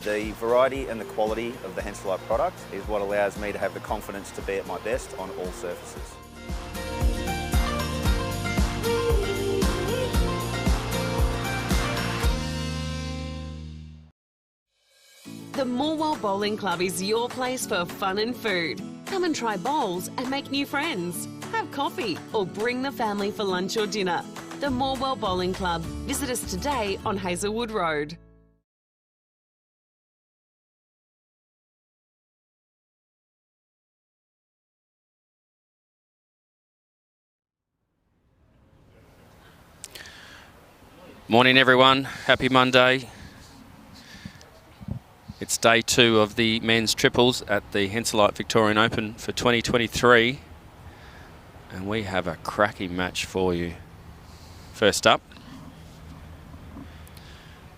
The variety and the quality of the Henselite product is what allows me to have the confidence to be at my best on all surfaces. The Morwell Bowling Club is your place for fun and food. Come and try bowls and make new friends. Have coffee or bring the family for lunch or dinner. The Morwell Bowling Club. Visit us today on Hazelwood Road. Morning everyone, happy Monday. It's day 2 of the men's triples at the Henselite Victorian Open for 2023. And we have a cracking match for you. First up,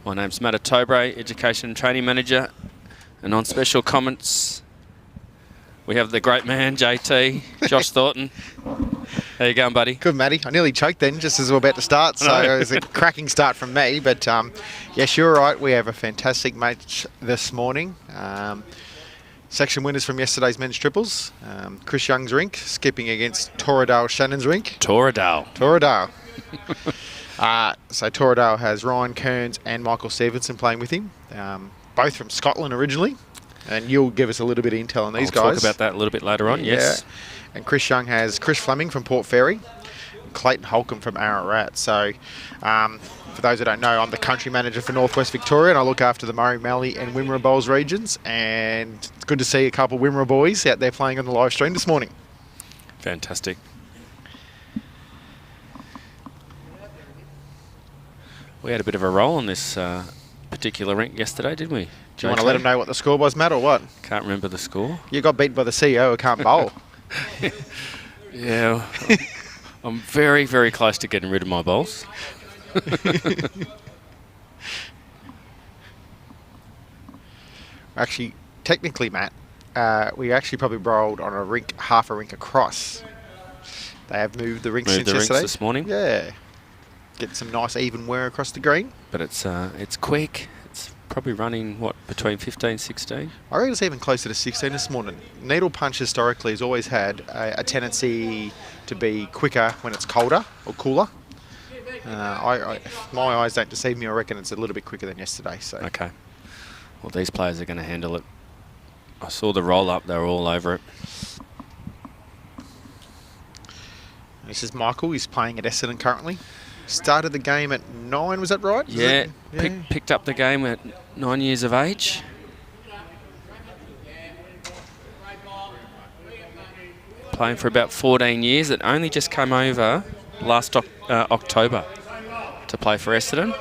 my name's Matt Ottobre, Education and Training Manager. And on special comments, we have the great man, JT, Josh Thornton. How you going, buddy? Good, Matty. I nearly choked then, just as we were about to start, so it was a cracking start from me. But yes, you're right. We have a fantastic match this morning. Section winners from yesterday's men's triples. Chris Young's rink skipping against Torradale Shannon's rink. Torradale. So Torradale has Ryan Kearns and Michael Stevenson playing with him, both from Scotland originally. And you'll give us a little bit of intel on these guys. I'll talk about that a little bit later on, yes. And Chris Young has Chris Fleming from Port Fairy, Clayton Holcombe from Ararat. So for those who don't know, I'm the country manager for Northwest Victoria, and I look after the Murray, Mallee and Wimmera Bowls regions. And it's good to see a couple of Wimmera boys out there playing on the live stream this morning. Fantastic. We had a bit of a roll on this particular rink yesterday, didn't we? Do you want to let them know what the score was, Matt, or what? Can't remember the score. You got beat by the CEO who can't bowl. Yeah, I'm very, very close to getting rid of my bowls. Actually, technically, Matt, we actually probably bowled on a rink, half a rink across. They have moved the rinks since yesterday. This morning. Yeah, getting some nice even wear across the green. But it's quick. It's probably running, what, between 15, 16? I reckon it's even closer to 16 this morning. Needle punch historically has always had a tendency to be quicker when it's colder or cooler. My eyes don't deceive me. I reckon it's a little bit quicker than yesterday. So. Okay. Well, these players are going to handle it. I saw the roll up. They were all over it. This is Michael. He's playing at Essendon currently. Started the game at 9, was that right? Yeah, picked up the game at 9 years of age. Playing for about 14 years. It only just came over last October to play for Essendon.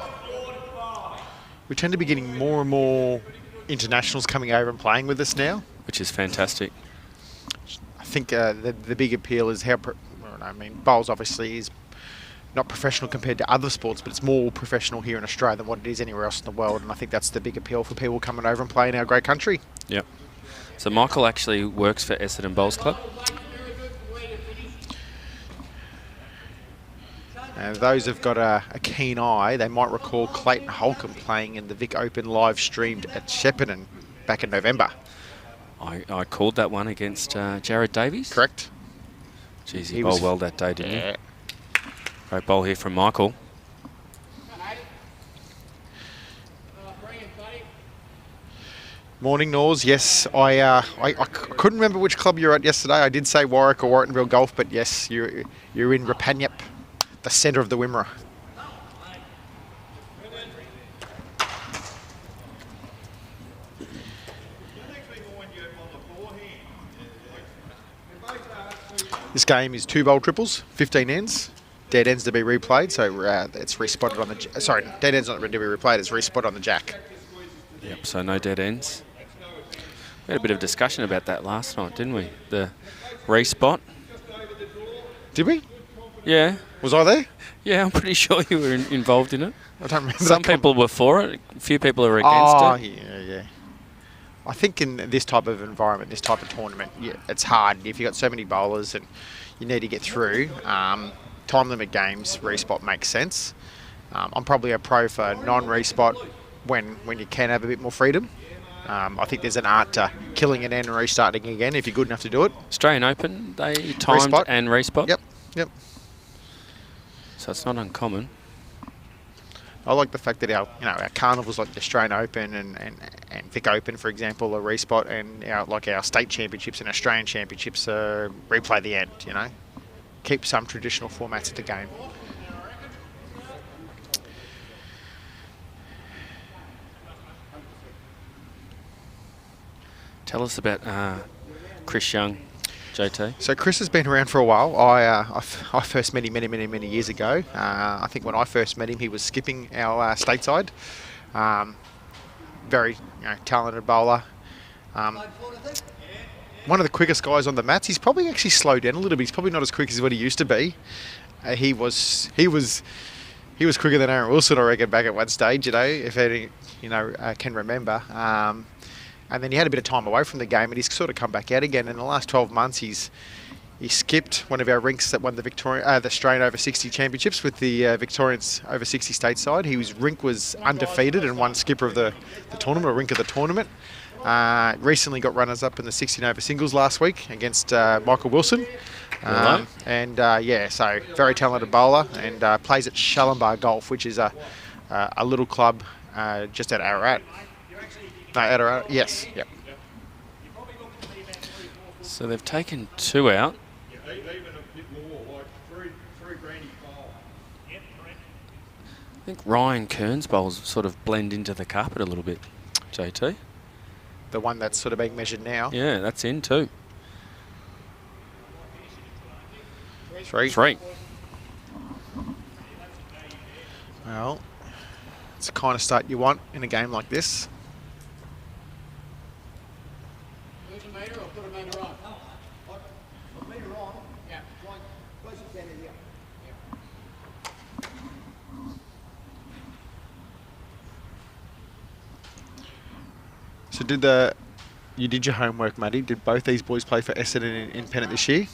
We tend to be getting more and more internationals coming over and playing with us now. Which is fantastic. I think the big appeal is how, bowls obviously is not professional compared to other sports, but it's more professional here in Australia than what it is anywhere else in the world. And I think that's the big appeal for people coming over and playing our great country. Yep. So Michael actually works for Essendon Bowls Club. And those who've got a keen eye, they might recall Clayton Holcombe playing in the Vic Open live streamed at Shepparton back in November. I called that one against Jared Davies. Correct. Jeez, he bowled well that day, didn't he? Great bowl here from Michael. Morning, Nors. Yes, I couldn't remember which club you were at yesterday. I did say Warwick or Warrenville Golf, but yes, you're in Rapanyap, the centre of the Wimmera. This game is 2 bowl triples, 15 ends. Dead ends to be replayed, so it's respotted on the... Sorry, dead ends not to be replayed, it's respotted on the jack. Yep, so no dead ends. We had a bit of discussion about that last night, didn't we? The respot. Did we? Yeah. Was I there? Yeah, I'm pretty sure you were involved in it. I don't remember. Some people were for it, a few people are against it. Yeah. I think in this type of environment, this type of tournament, it's hard. If you've got so many bowlers and you need to get through, time limit games, respot makes sense. I'm probably a pro for non-respot when you can have a bit more freedom. I think there's an art to killing it and restarting again if you're good enough to do it. Australian Open, they timed Respot. and respot. Yep. So it's not uncommon. I like the fact that our carnivals like the Australian Open and Vic Open, for example, are respot, and our state championships and Australian championships replay the end. Keep some traditional formats of the game. Tell us about Chris Young, JT. So Chris has been around for a while. I first met him many years ago. I think when I first met him, he was skipping our stateside. Very talented bowler. One of the quickest guys on the mats. He's probably actually slowed down a little bit. He's probably not as quick as what he used to be. He was quicker than Aaron Wilson, I reckon, back at one stage. If any can remember. And then he had a bit of time away from the game, and he's sort of come back out again. In the last 12 months, he skipped one of our rinks that won the Australian Over 60 Championships with the Victorians Over 60 stateside. His rink was undefeated and won skipper of the tournament, or rink of the tournament. Recently got runners-up in the 16 over singles last week against Michael Wilson. So very talented bowler, and plays at Shallumbar Golf, which is a little club just at Ararat. No, at Ararat, yes. Yep. So they've taken 2 out. I think Ryan Kearns' bowls sort of blend into the carpet a little bit, JT. The one that's sort of being measured now. Yeah, that's in too. 3. Well, it's the kind of start you want in a game like this. So you did your homework, Matty? Did both these boys play for Essendon in Pennant this year?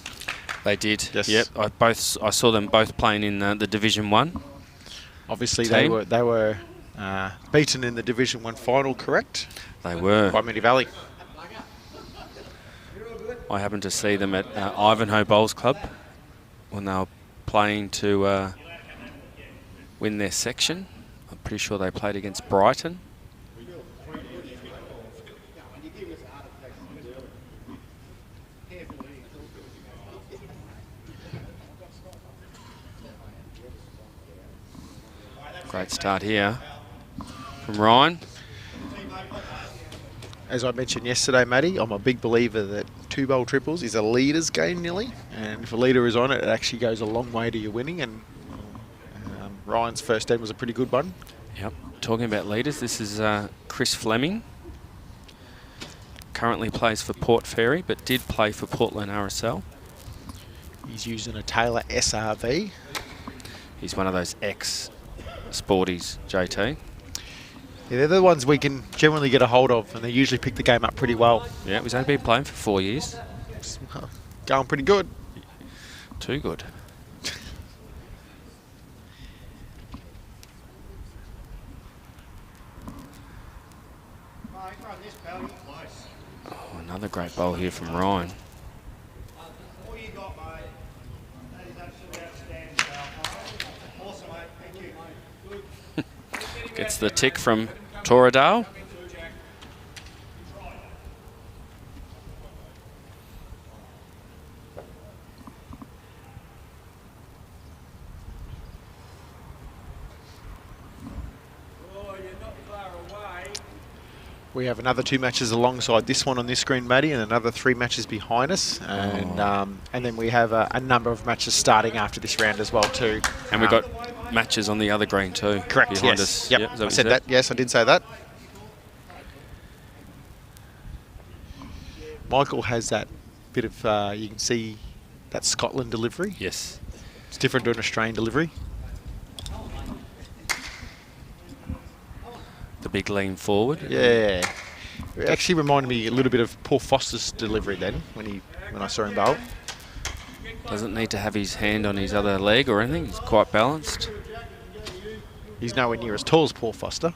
They did. Yes. Yep. I saw them both playing in the Division 1. Obviously, team. they were beaten in the Division 1 final, correct? They were. By Moonee Valley. I happened to see them at Ivanhoe Bowls Club when they were playing to win their section. I'm pretty sure they played against Brighton. Great start here from Ryan. As I mentioned yesterday, Matty, I'm a big believer that 2 bowl triples is a leader's game nearly, and if a leader is on it, it actually goes a long way to your winning, and Ryan's first end was a pretty good one. Yep. Talking about leaders, this is Chris Fleming. Currently plays for Port Fairy, but did play for Portland RSL. He's using a Taylor SRV. He's one of those ex-sporties, JT. Yeah, they're the ones we can generally get a hold of, and they usually pick the game up pretty well. Yeah, he's only been playing for 4 years. Going pretty good. Too good. Oh, another great bowl here from Ryan. Gets the tick from Toradale. We have another 2 matches alongside this one on this screen, Matty, and another 3 matches behind us, and then we have a number of matches starting after this round as well too. And we've got matches on the other green too. Correct. Behind Yes. us. Yep. Yep, is that I what you said that. Yes, I did say that. Michael has that bit of you can see that Scotland delivery. Yes. It's different to an Australian delivery. The big lean forward. Yeah. It actually reminded me a little bit of Paul Foster's delivery then when I saw him bowl. Doesn't need to have his hand on his other leg or anything. He's quite balanced. He's nowhere near as tall as Paul Foster.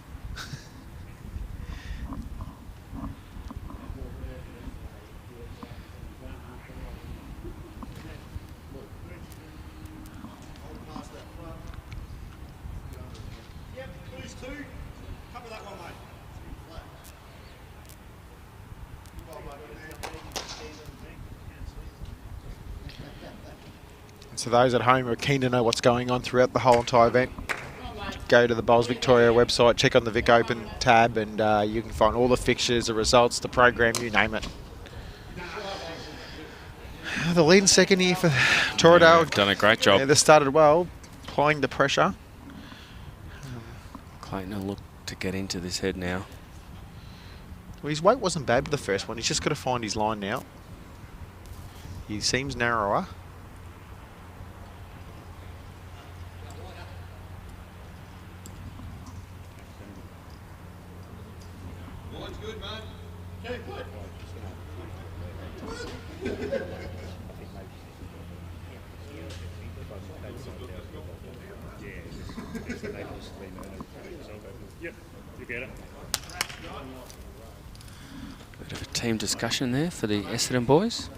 So those at home who are keen to know what's going on throughout the whole entire event, go to the Bowls Victoria website, check on the Vic Open tab, and you can find all the fixtures, the results, the program, you name it. The lead in second here for Torridale. Yeah, done a great job. Yeah, they started well, applying the pressure. Clayton will look to get into this head now. Well, his weight wasn't bad with the first one. He's just got to find his line now. He seems narrower. Bit of a team discussion there for the Essendon boys.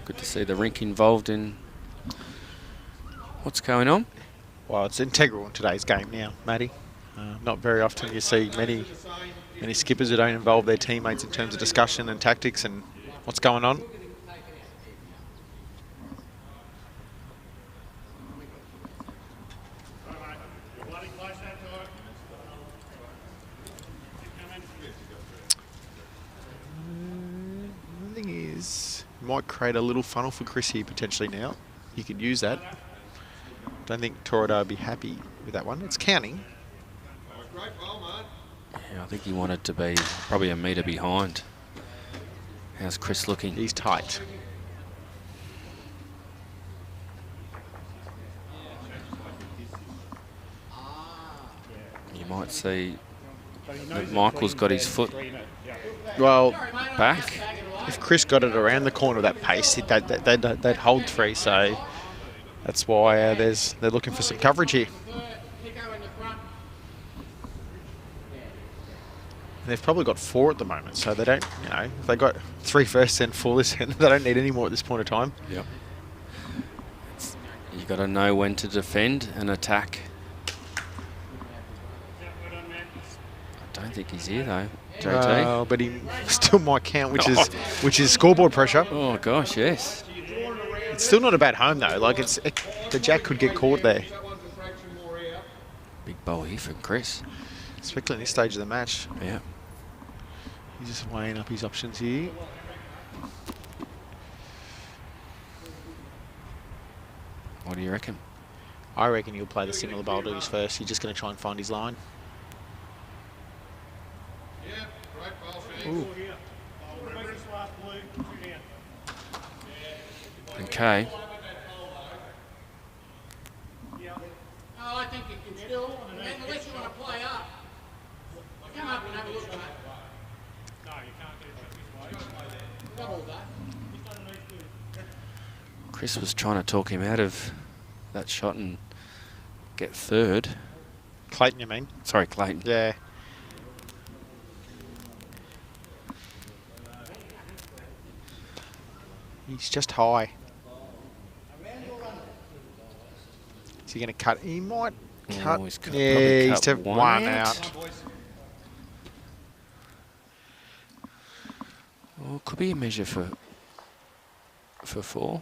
Good to see the rink involved in what's going on. Well, it's integral in today's game now, Matty. Not very often you see many skippers who don't involve their teammates in terms of discussion and tactics and what's going on. The thing is, might create a little funnel for Chris here potentially now. You could use that. Don't think Torridale would be happy with that one. It's counting. Yeah, I think he wanted to be probably a metre behind. How's Chris looking? He's tight. You might see that Michael's got his foot Well, back. if Chris got it around the corner of that pace, they'd hold three. So that's why they're looking for some coverage here. And they've probably got 4 at the moment, so they don't, if they got 3 first and 4 this end, they don't need any more at this point of time. Yep. You got to know when to defend and attack. I don't think he's here though, JT. But he still might count, which is scoreboard pressure. Oh gosh, yes. It's still not a bad home though. Like the jack could get caught there. Big bowl here from Chris. Especially in this stage of the match. Yeah. He's just weighing up his options here. What do you reckon? I reckon he'll play the similar bowl to his first. He's just going to try and find his line. Ooh. Okay. I think you can still, unless you want to play up, come up and have a look at that. No, you can't do it. Double that. Chris was trying to talk him out of that shot and get third. Clayton, you mean? Sorry, Clayton. Yeah. He's just high. Is he going to cut? He might cut. He's Yeah, he's cut to one out. Oh, could be a measure for 4.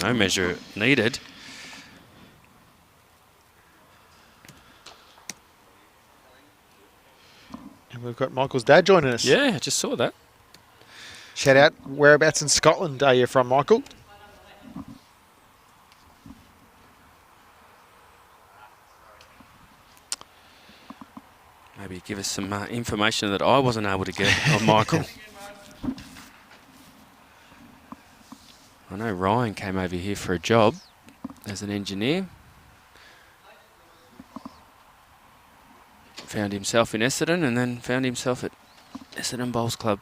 No measure needed. And we've got Michael's dad joining us. Yeah, I just saw that. Shout out, whereabouts in Scotland are you from, Michael? Maybe give us some information that I wasn't able to get on Michael. I know Ryan came over here for a job as an engineer. Found himself in Essendon and then found himself at Essendon Bowls Club.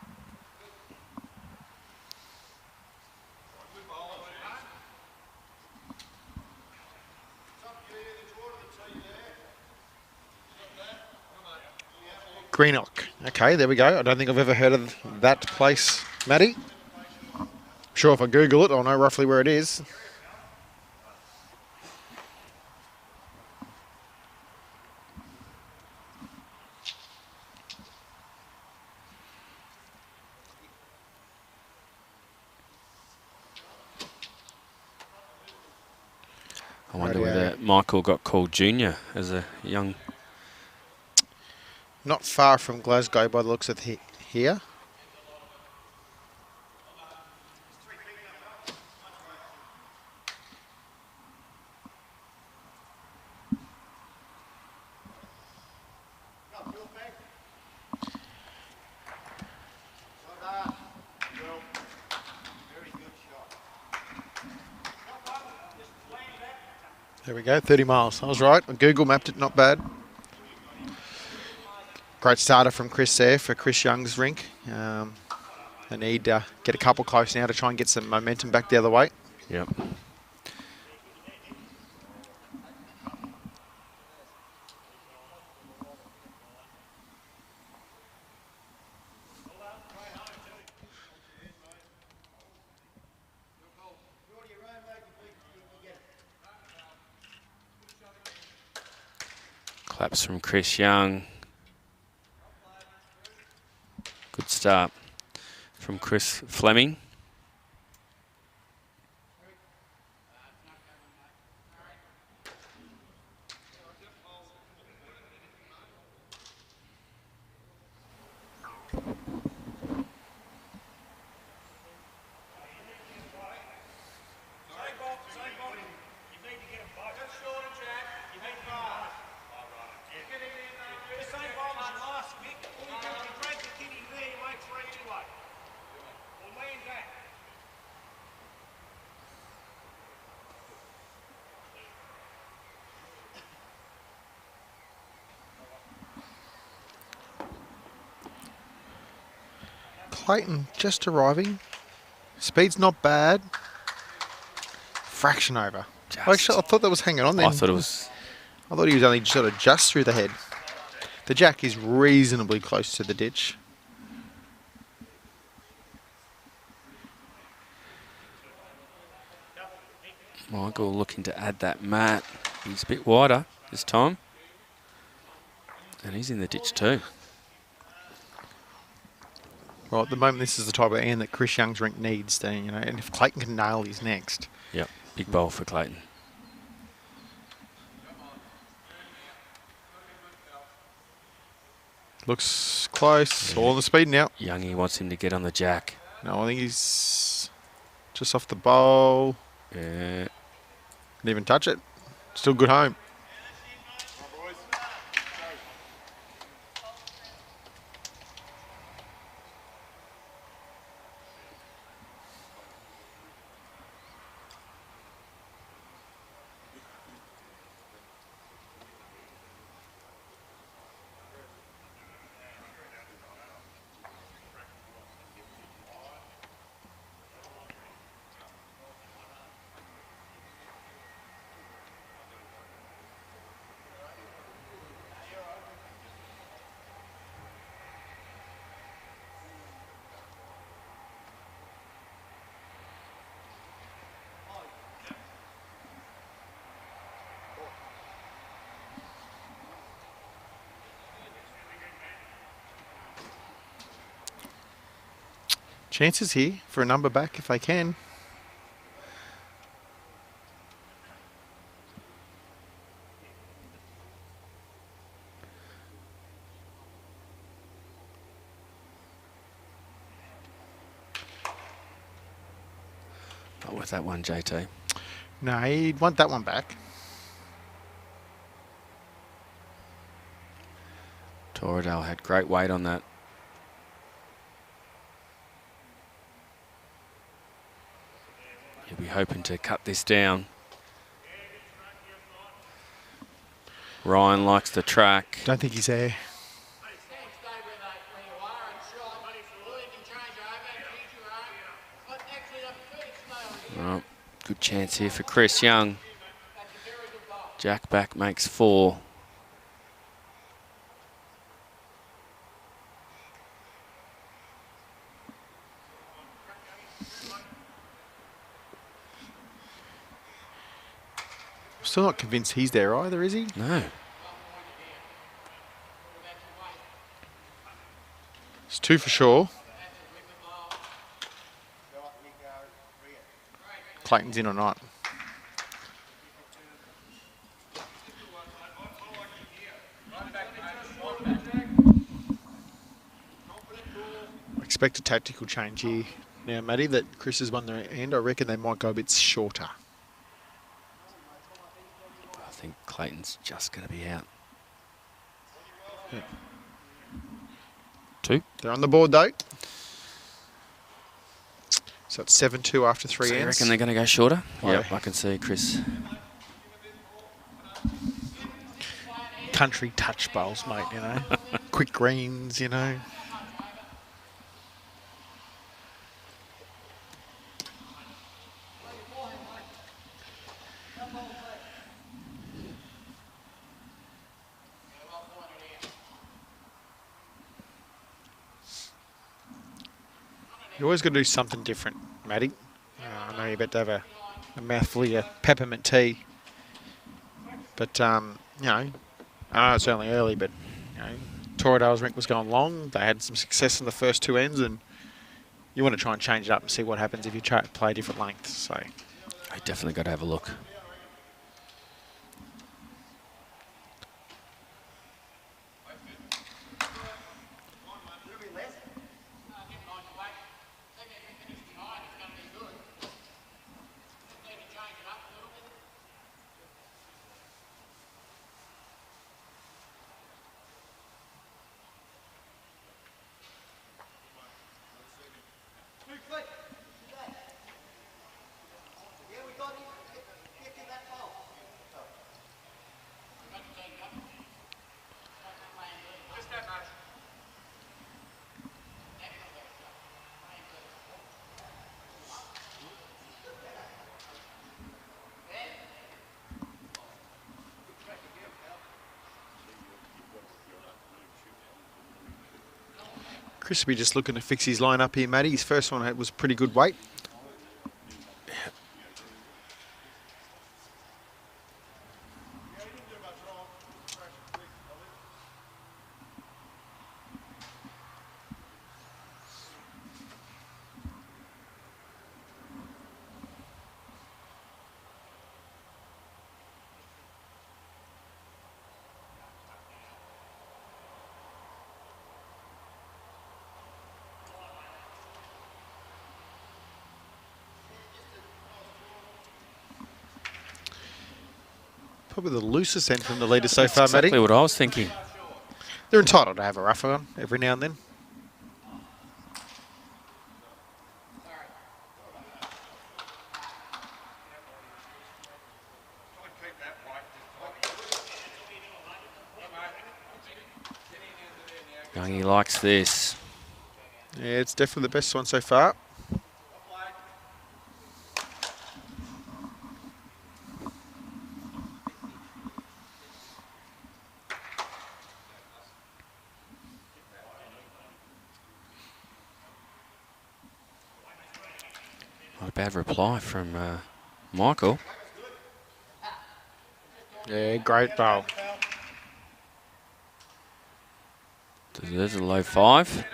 Greenock. Okay, there we go. I don't think I've ever heard of that place, Matty. Sure, if I Google it, I'll know roughly where it is. I wonder Radio. whether Michael got called junior as a young... Not far from Glasgow by the looks of here. There we go, 30 miles. I was right. I Google mapped it, not bad. Great starter from Chris there for Chris Young's rink. They need to get a couple close now to try and get some momentum back the other way. Yep. Claps from Chris Young. Good start from Chris Fleming. Clayton just arriving. Speed's not bad. Fraction over. Actually, I thought that was hanging on then. I thought it was... I thought he was only sort of just through the head. The jack is reasonably close to the ditch. Michael looking to add that mat. He's a bit wider this time. And he's in the ditch too. Well, at the moment, this is the type of end that Chris Young's rink needs. You know, and if Clayton can nail his next. Yep, big bowl for Clayton. Looks close. All on the speed now. Youngie wants him to get on the jack. No, I think he's just off the bowl. Yeah. Didn't even touch it. Still good home. Chances here for a number back if they can. Not with that one, JT. No, he'd want that one back. Torridale had great weight on that. He'll be hoping to cut this down. Ryan likes the track. Don't think he's there. Oh, good chance here for Chris Young. Jack back makes 4. Still not convinced he's there either, is he? No. It's 2 for sure. Clayton's in or not. I expect a tactical change here now, Matty, that Chris has won the end. I reckon they might go a bit shorter. I think Clayton's just going to be out. Yeah. 2. They're on the board, though. So it's 7-2 after 3 So you ends. reckon they're going to go shorter? Oh, Yep, yeah. I can see Chris. Country touch bowls, mate, you know. Quick greens, you know. You always got to do something different, Matty. I know you're about to have a mouthful of your peppermint tea. But, you know, I know it's only early, but, you know, Torridale's rink was going long. They had some success in the first 2 ends, and you want to try and change it up and see what happens if you try to play different lengths. So, I definitely got to have a look. Chris will be just looking to fix his line up here, Matty. His first one was pretty good weight. Probably the loosest end from the leader so far, Exactly Matty. what I was thinking. They're entitled to have a rough on every now and then. Youngie likes this. Yeah, it's definitely the best one so far. Not a bad reply from Michael. Yeah, great bowl. There's a low 5.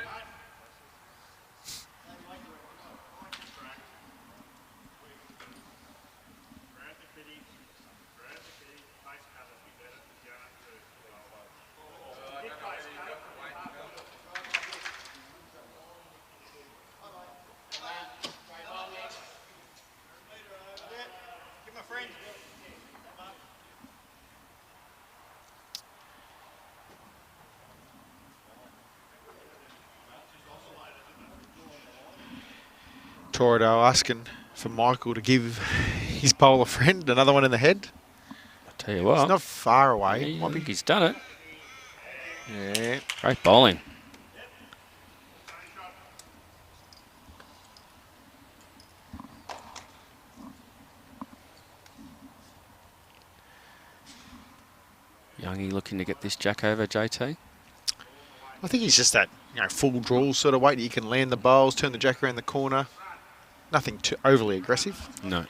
Torridale asking for Michael to give his bowl a friend, another one in the head. I'll tell you what. It's not far away. I Might be. think he's done it. Yeah. Great bowling. Youngie looking to get this jack over, JT. I think he's just that, you know, full draw sort of weight. You can land the bowls, turn the jack around the corner. Nothing too overly aggressive. No.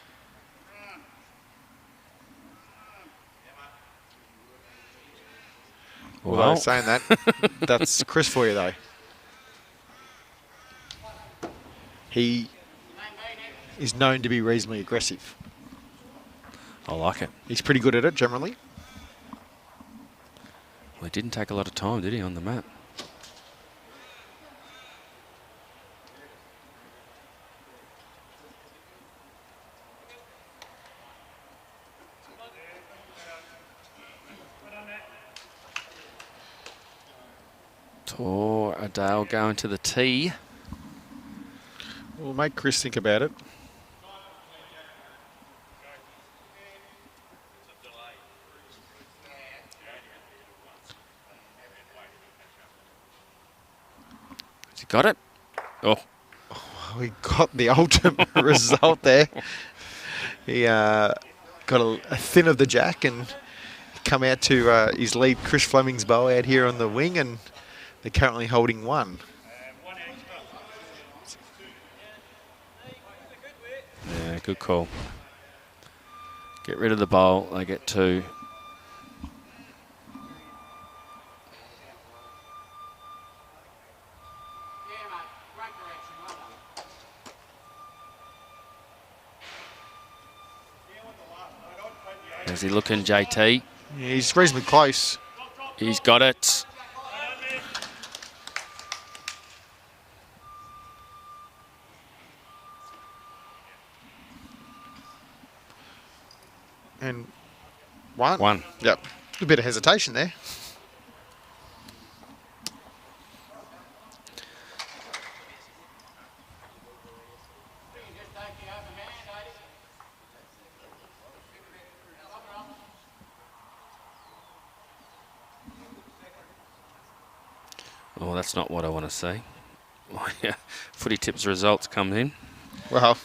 Although saying that, that's Chris for you though. He is known to be reasonably aggressive. I like it. He's pretty good at it generally. Well, he didn't take a lot of time, did he, on the mat? Thor, Adele going to the tee. We'll make Chris think about it. Has he got it? Oh. We got the ultimate result there. He got a thin of the jack and come out to his lead, Chris Fleming's bow out here on the wing, and they're currently holding 1. Yeah, good call. Get rid of the bowl, they get 2. How's he looking, JT? Yeah, he's reasonably close. He's got it. And 1. 1. Yep. A bit of hesitation there. Oh, that's not what I want to see. Oh, yeah. Footy tips results come in. Well,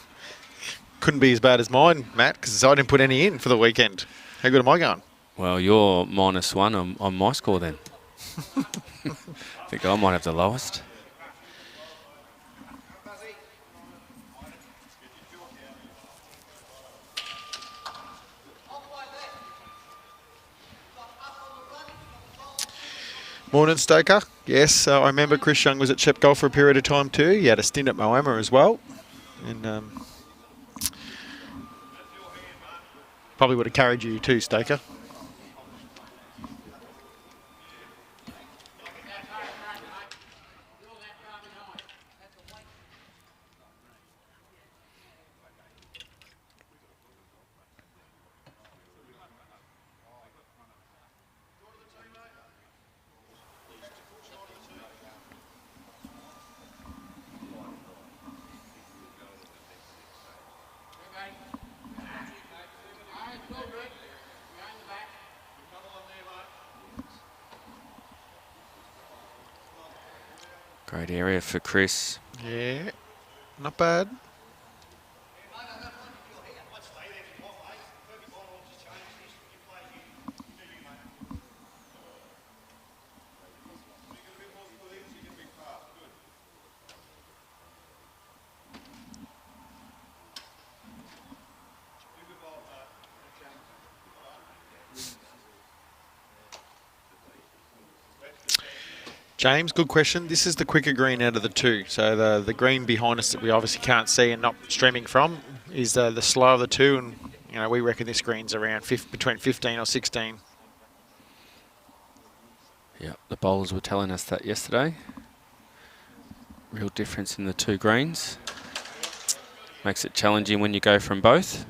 couldn't be as bad as mine, Matt, because I didn't put any in for the weekend. How good am I going? Well, you're -1 on my score then. I think I might have the lowest. Morning, Stoker. Yes, I remember Chris Young was at Shep Golf for a period of time too. He had a stint at Moama as well. And probably would have carried you too, Stoker. Great area for Chris. Yeah, not bad. James, good question. This is the quicker green out of the 2. So the green behind us that we obviously can't see and not streaming from is the slow of the 2, and we reckon this green's around between 15 or 16. Yeah, the bowlers were telling us that yesterday. Real difference in the 2 greens. Makes it challenging when you go from both.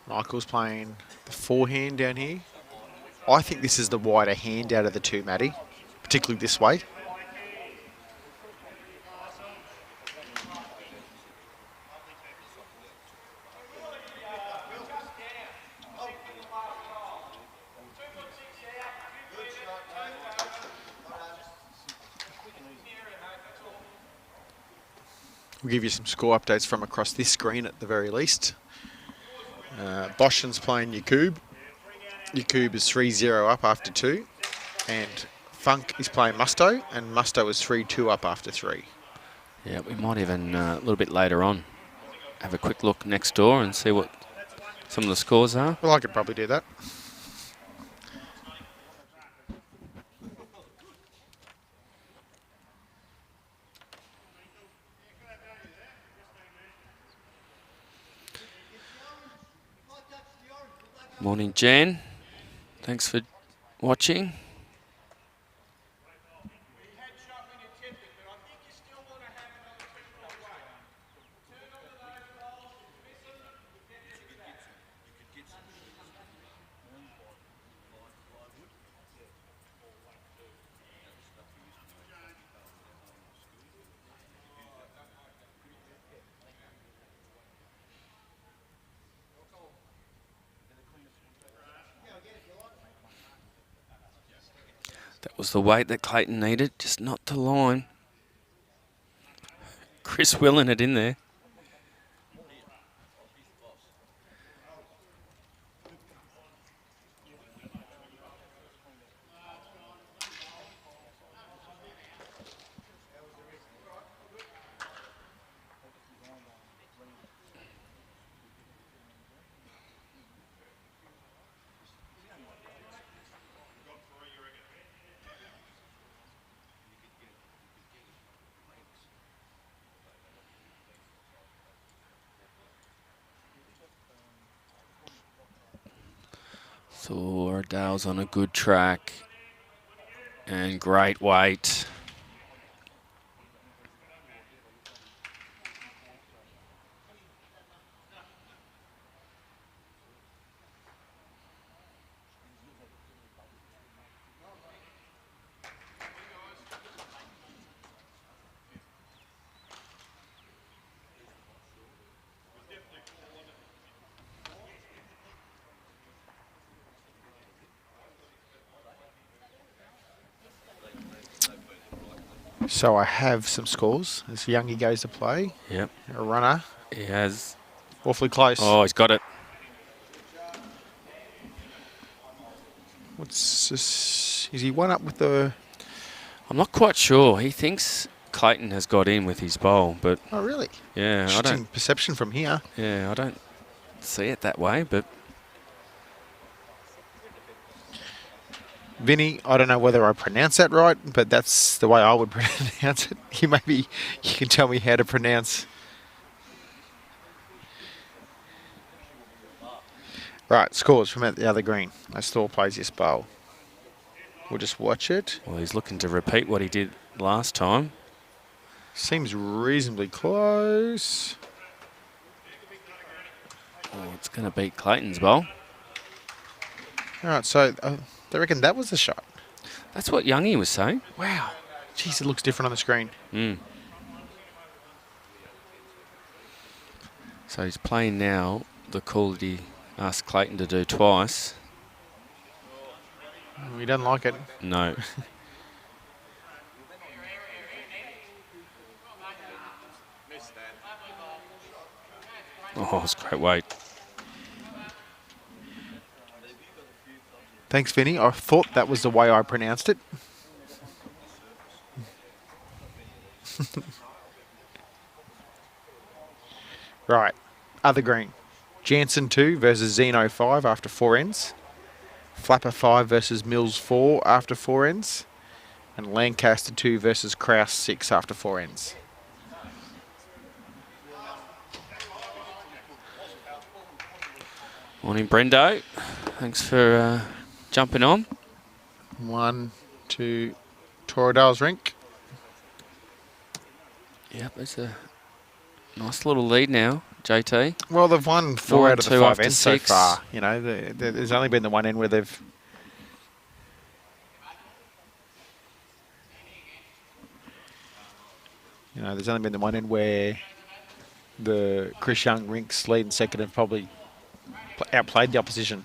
Michael's playing the 4-hand down here. I think this is the wider hand out of the 2, Matty, particularly this way. We'll give you some score updates from across this screen at the very least. Boston's playing Yakub. Yakub is 3-0 up after 2. And Funk is playing Musto, and Musto is 3-2 up after 3. Yeah, we might even, a little bit later on, have a quick look next door and see what some of the scores are. Well, I could probably do that. Morning, Jen. Thanks for watching. That was the weight that Clayton needed, just not to line. Chris willing it in there. Thor, Dale's on a good track and great weight. So I have some scores as Youngie goes to play. Yep. A runner. He has. Awfully close. Oh, he's got it. What's this? Is he one up with the... I'm not quite sure. He thinks Clayton has got in with his bowl, but Oh, really? yeah, I Interesting don't. perception from here. Yeah, I don't see it that way, but Vinny, I don't know whether I pronounce that right, but that's the way I would pronounce it. You can tell me how to pronounce. Right, scores from at the other green. As Thor plays this bowl. We'll just watch it. well, he's looking to repeat what he did last time. Seems reasonably close. Oh, it's going to beat Clayton's bowl. All right, so they reckon that was the shot. That's what Youngie was saying. Wow. Jeez, it looks different on the screen. Mm. So he's playing now the call that he asked Clayton to do twice. We don't like it. No. Oh, it's great weight. Thanks, Vinny. I thought that was the way I pronounced it. Right. Other green. Jansen 2 versus Zeno 5 after 4 ends. Flapper 5 versus Mills 4 after 4 ends. And Lancaster 2 versus Kraus 6 after 4 ends. Morning, Brendo. Thanks for jumping on. 1, 2, Torradale's rink. Yep, it's a nice little lead now, JT. Well, they've won 4 out of the 9-2 5 after ends 6. so far. You know, there's only been the one end where they've... You know, there's only been the one end where the Chris Young rinks lead and second have probably outplayed the opposition.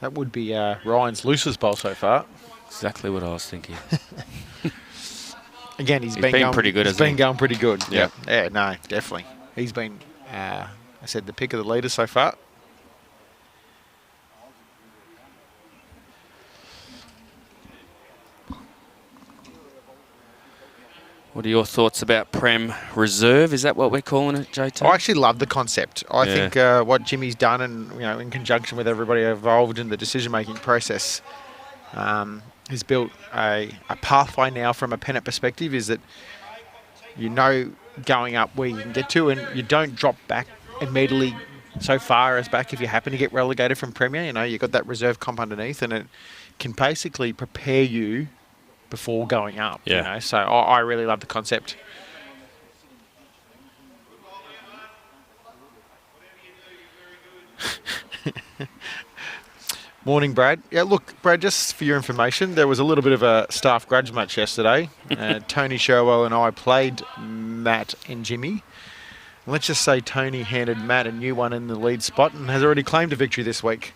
That would be Ryan's loosest bowl so far. Exactly what I was thinking. Again, he's been going, pretty good, He's hasn't been he? going pretty good. Yeah. Yeah, no, definitely. He's been, I said, the pick of the leaders so far. What are your thoughts about Prem Reserve? Is that what we're calling it, JT? I actually love the concept. I think what Jimmy's done, and in conjunction with everybody involved in the decision-making process, has built a pathway now from a pennant perspective. Is that going up where you can get to, and you don't drop back immediately so far as back if you happen to get relegated from Premier. You've got that reserve comp underneath, and it can basically prepare you before going up. Yeah. So I really love the concept. Morning, Brad. Yeah, look, Brad, just for your information, there was a little bit of a staff grudge match yesterday. Tony Sherwell and I played Matt and Jimmy. Let's just say Tony handed Matt a new one in the lead spot and has already claimed a victory this week.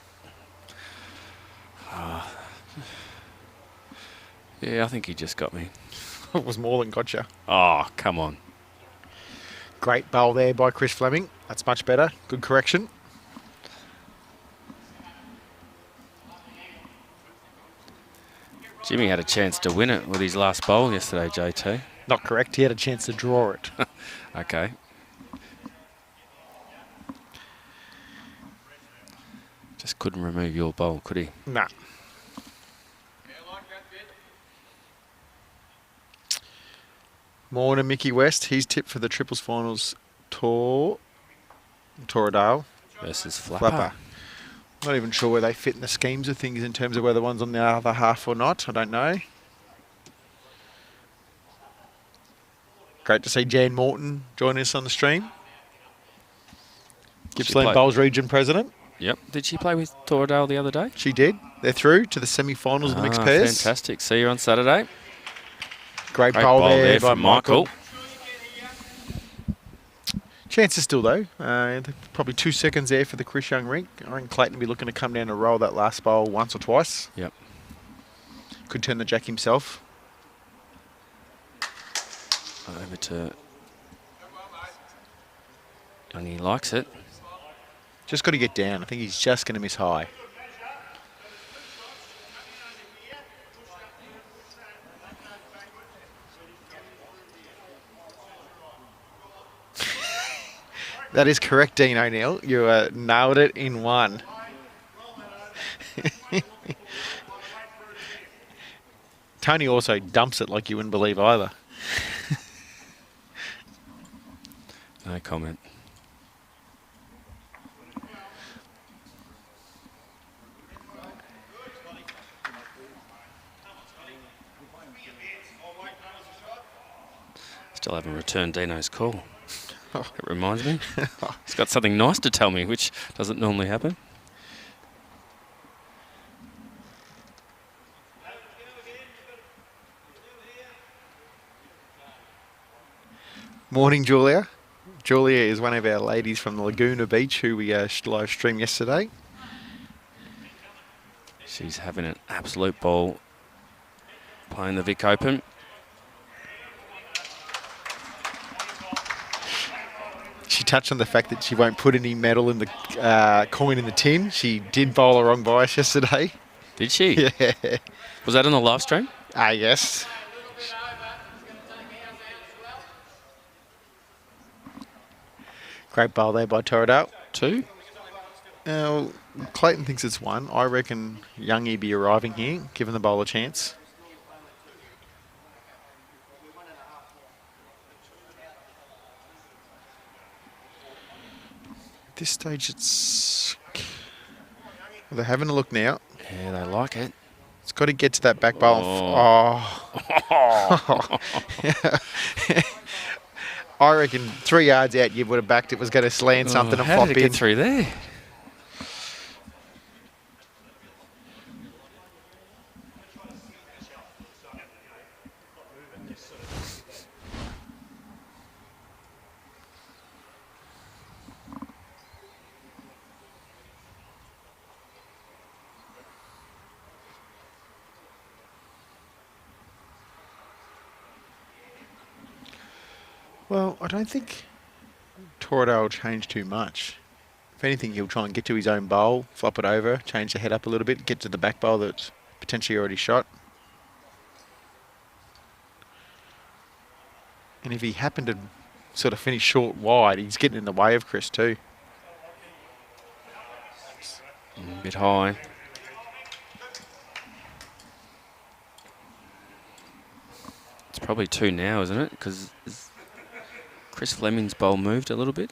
Yeah, I think he just got me. It was more than gotcha. Oh, come on. Great bowl there by Chris Fleming. That's much better. Good correction. Jimmy had a chance to win it with his last bowl yesterday, JT. Not correct. He had a chance to draw it. Okay. Just couldn't remove your bowl, could he? Nah. Morning, Mickey West. He's tipped for the triples finals. Torradale Versus Flapper. Not even sure where they fit in the schemes of things in terms of whether one's on the other half or not. I don't know. Great to see Jan Morton join us on the stream. Gippsland Bowls Region President. Yep. Did she play with Torradale the other day? She did. They're through to the semi-finals of the mixed pairs. Fantastic. See you on Saturday. Great bowl there by from Michael. Chances still, though. Probably 2 seconds there for the Chris Young rink. I think Clayton will be looking to come down and roll that last bowl once or twice. Yep. Could turn the jack himself. Over to Young. He likes it. Just got to get down. I think he's just going to miss high. That is correct, Dean O'Neill. You nailed it in one. Tony also dumps it like you wouldn't believe either. No comment. Still haven't returned Dino's call. It reminds me. He's got something nice to tell me, which doesn't normally happen. Morning, Julia. Julia is one of our ladies from the Laguna Beach who we live streamed yesterday. She's having an absolute ball playing the Vic Open. She touched on the fact that she won't put any metal in the coin in the tin. She did bowl a wrong bias yesterday. Did she? Yeah. Was that on the live stream? Yes. Great bowl there by Torradale. 2? Now, Clayton thinks it's 1. I reckon Youngie be arriving here, giving the bowl a chance. At this stage, it's... Well, they're having a look now. Yeah, they like it. It's got to get to that back bowl. Oh. I reckon 3 yards out, you would have backed it was going to slant something and how flop did it in. get through there? Well, I don't think Torradale will change too much. If anything, he'll try and get to his own bowl, flop it over, change the head up a little bit, get to the back bowl that's potentially already shot. And if he happened to sort of finish short wide, he's getting in the way of Chris too. A bit high. It's probably 2 now, isn't it? Because Chris Fleming's bowl moved a little bit.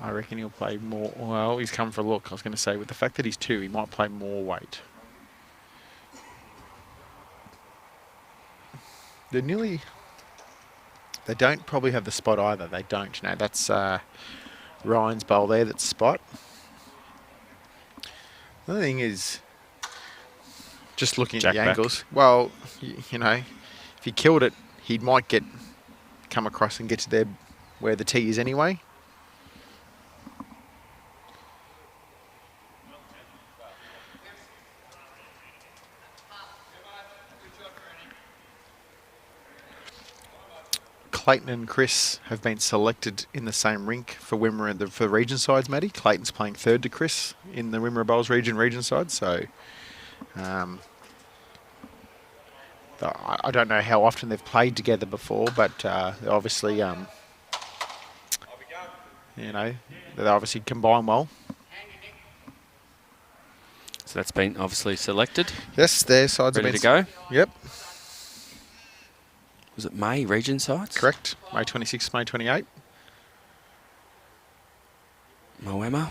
I reckon he'll play more. Well, he's come for a look. I was going to say, with the fact that he's 2, he might play more weight. They're nearly... They don't probably have the spot either. They don't. No, that's Ryan's bowl there, that's spot. The other thing is, just looking at the angles, well, you know, if he killed it, he might come across and get to there where the tee is anyway. Clayton and Chris have been selected in the same rink for Wimmera for the region sides, Matty. Clayton's playing 3rd to Chris in the Wimmera Bowls region side, so I don't know how often they've played together before, but obviously, you know, they obviously combine well. So that's been obviously selected. Yes, their sides ready have to been... go. Yep. Was it May region sides? Correct. May 26th, May 28th. Moama.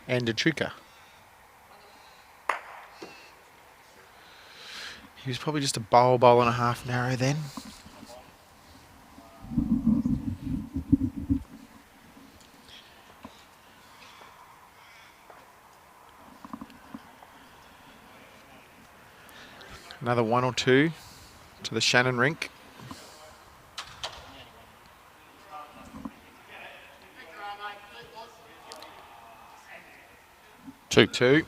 And Echuca. He was probably just a bowl and a half narrow then. Another 1 or 2 to the Shannon rink. Two.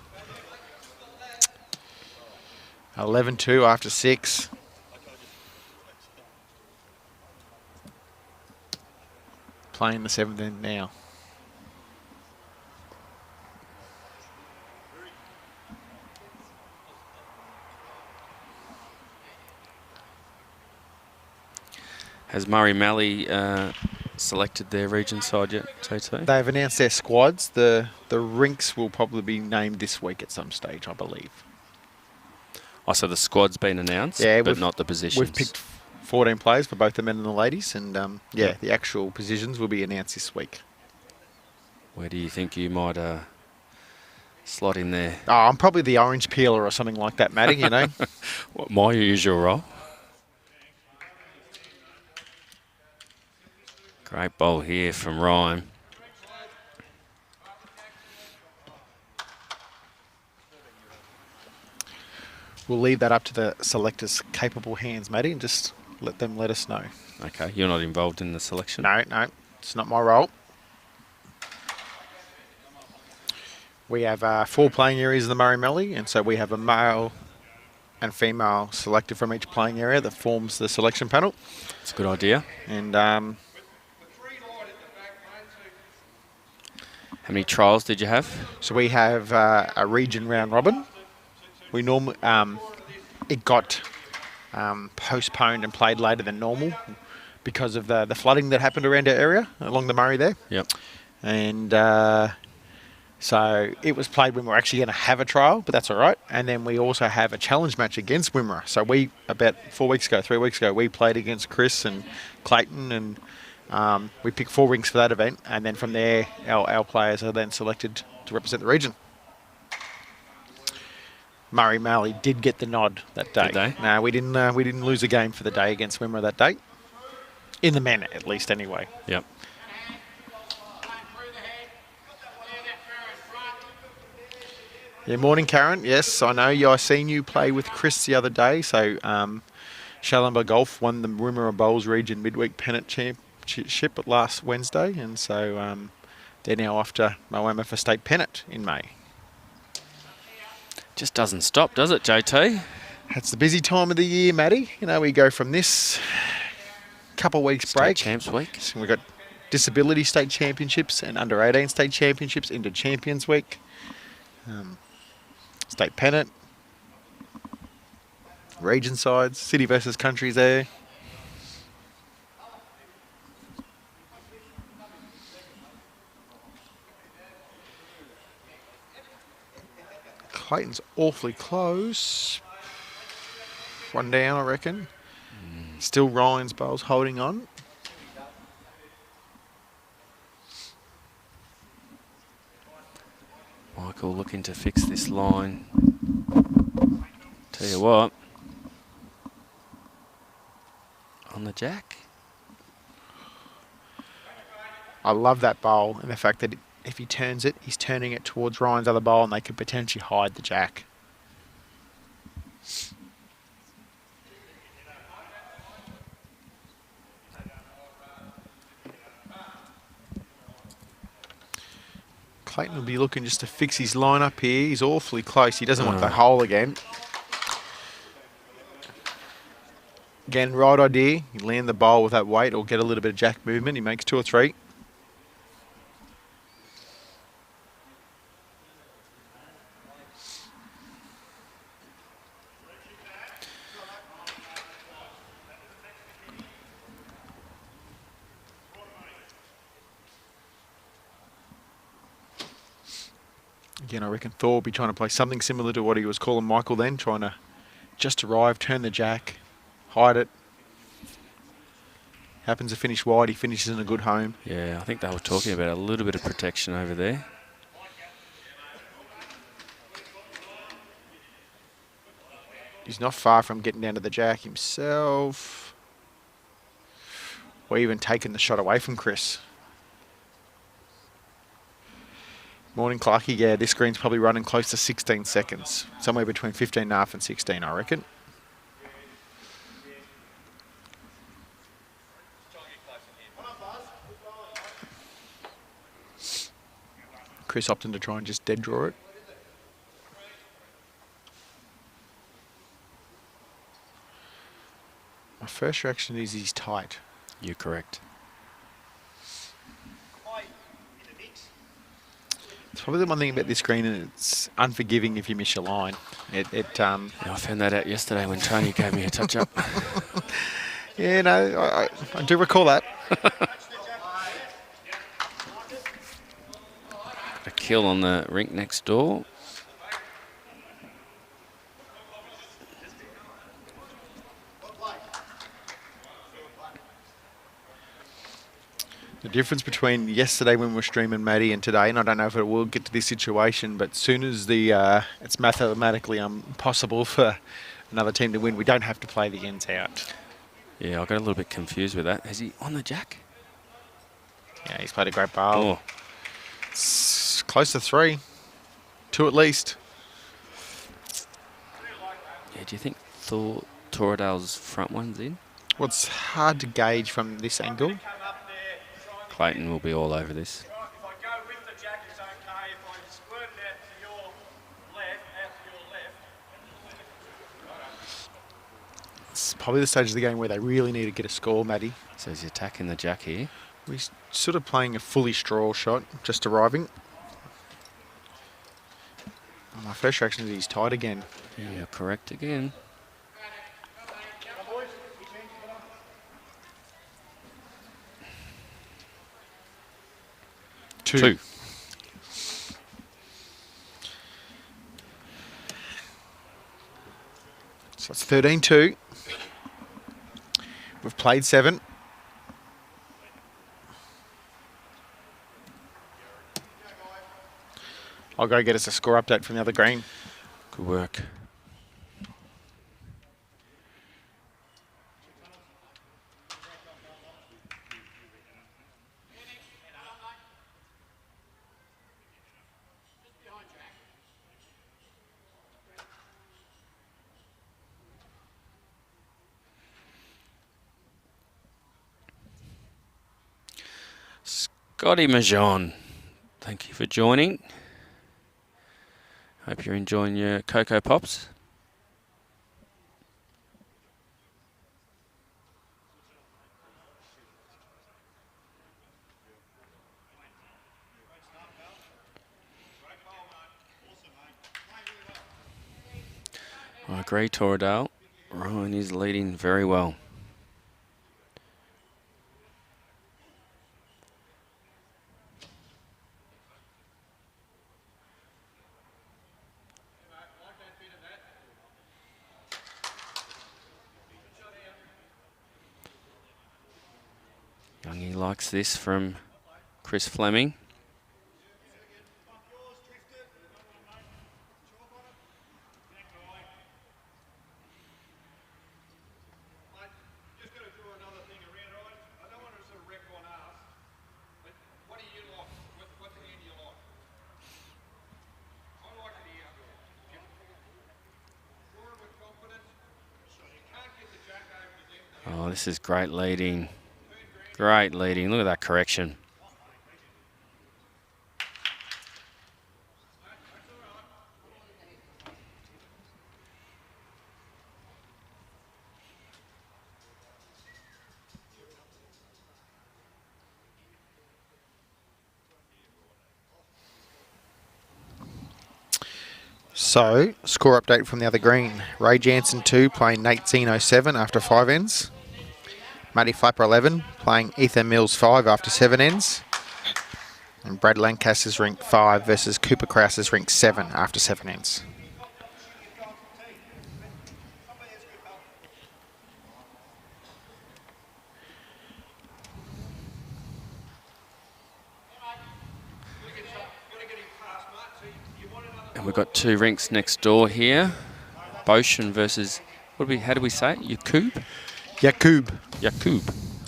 11-2 after 6. Playing the 7th end now. Has Murray Malley selected their region side yet, JT? They've announced their squads. The rinks will probably be named this week at some stage, I believe. Oh, so the squad's been announced, yeah, but not the positions. We've picked 14 players for both the men and the ladies, and yeah, the actual positions will be announced this week. Where do you think you might slot in there? Oh, I'm probably the orange peeler or something like that, Matty, you know. What, my usual role? Great bowl here from Ryan. We'll leave that up to the selectors' capable hands, Matty, and just let them let us know. Okay, you're not involved in the selection? No, it's not my role. We have 4 playing areas in the Murray Malley, and so we have a male and female selected from each playing area that forms the selection panel. It's a good idea. And how many trials did you have? so we have a region round robin. We normally it got postponed and played later than normal because of the flooding that happened around our area along the Murray there. Yep. And so it was played when we were actually going to have a trial, but that's all right. And then we also have a challenge match against Wimmera. So we, about 3 weeks ago, we played against Chris and Clayton, and we picked 4 rinks for that event. And then from there, our players are then selected to represent the region. Murray Malley did get the nod that day. Did they? No, we didn't lose a game for the day against Wimmera that day. In the men, at least, anyway. Yep. Yeah, morning, Karen. Yes, I know. Yeah, I seen you play with Chris the other day. So, Shalamba Golf won the Wimmera Bowls Region Midweek Pennant Championship last Wednesday, and so they're now off to Moama for state pennant in May. Just doesn't stop, does it, JT? It's the busy time of the year, Matty. You know, we go from this couple of weeks break. State Champs Week. So we've got Disability State Championships and Under 18 State Championships into Champions Week. State pennant. Region sides, city versus countries there. Clayton's awfully close. One down, I reckon. Still Ryan's bowls holding on. Michael looking to fix this line. Tell you what. On the jack. I love that bowl and the fact that if he turns it, he's turning it towards Ryan's other bowl and they could potentially hide the jack. Clayton will be looking just to fix his line up here. He's awfully close. He doesn't want the hole again. Again, right idea. You land the bowl with that weight or get a little bit of jack movement. He makes 2 or 3. Again, I reckon Thor will be trying to play something similar to what he was calling Michael then, trying to just arrive, turn the jack, hide it. Happens to finish wide, he finishes in a good home. Yeah, I think they were talking about a little bit of protection over there. He's not far from getting down to the jack himself. Or even taking the shot away from Chris. Morning, Clarkie. Yeah, this green's probably running close to 16 seconds. Somewhere between 15.5 and 16, I reckon. Chris opting to try and just dead draw it. My first reaction is he's tight. You're correct. It's probably the one thing about this green, and it's unforgiving if you miss your line. Yeah, I found that out yesterday when Tony gave me a touch-up. Yeah, no, I do recall that. Got a kill on the rink next door. The difference between yesterday when we were streaming Maddie and today, and I don't know if it will get to this situation, but as soon as it's mathematically impossible for another team to win, we don't have to play the ends out. Yeah, I got a little bit confused with that. Is he on the jack? Yeah, he's played a great bowl. Oh, It's close to 3. 2 at least. yeah. Do you think Torradale's front one's in? Well, it's hard to gauge from this angle. Clayton will be all over this. If I go with the jack, it's okay. If I squirt it out to your left, It's probably the stage of the game where they really need to get a score, Maddie. So he's attacking the jack here. We're sort of playing a fully straw shot, just arriving. Oh, my first reaction is he's tight again. Yeah, you're correct again. Two. So it's 13-2. We've played 7. I'll go get us a score update from the other green. Good work. Scotty Majon, thank you for joining. Hope you're enjoying your Cocoa Pops. I agree, Torradale. Ryan is leading very well. Youngie likes this from Chris Fleming. Oh, this is great leading. Great leading. Look at that correction. So, score update from the other green. Ray Jansen 2 playing Nate Zeno 7 after 5 ends. Matty Flapper 11 playing Ethan Mills 5 after 7 ends. And Brad Lancaster's rank 5 versus Cooper Krause's rank 7 after 7 ends. And we've got 2 rinks next door here. Boshan versus, how do we say it? Yakub? Yakub.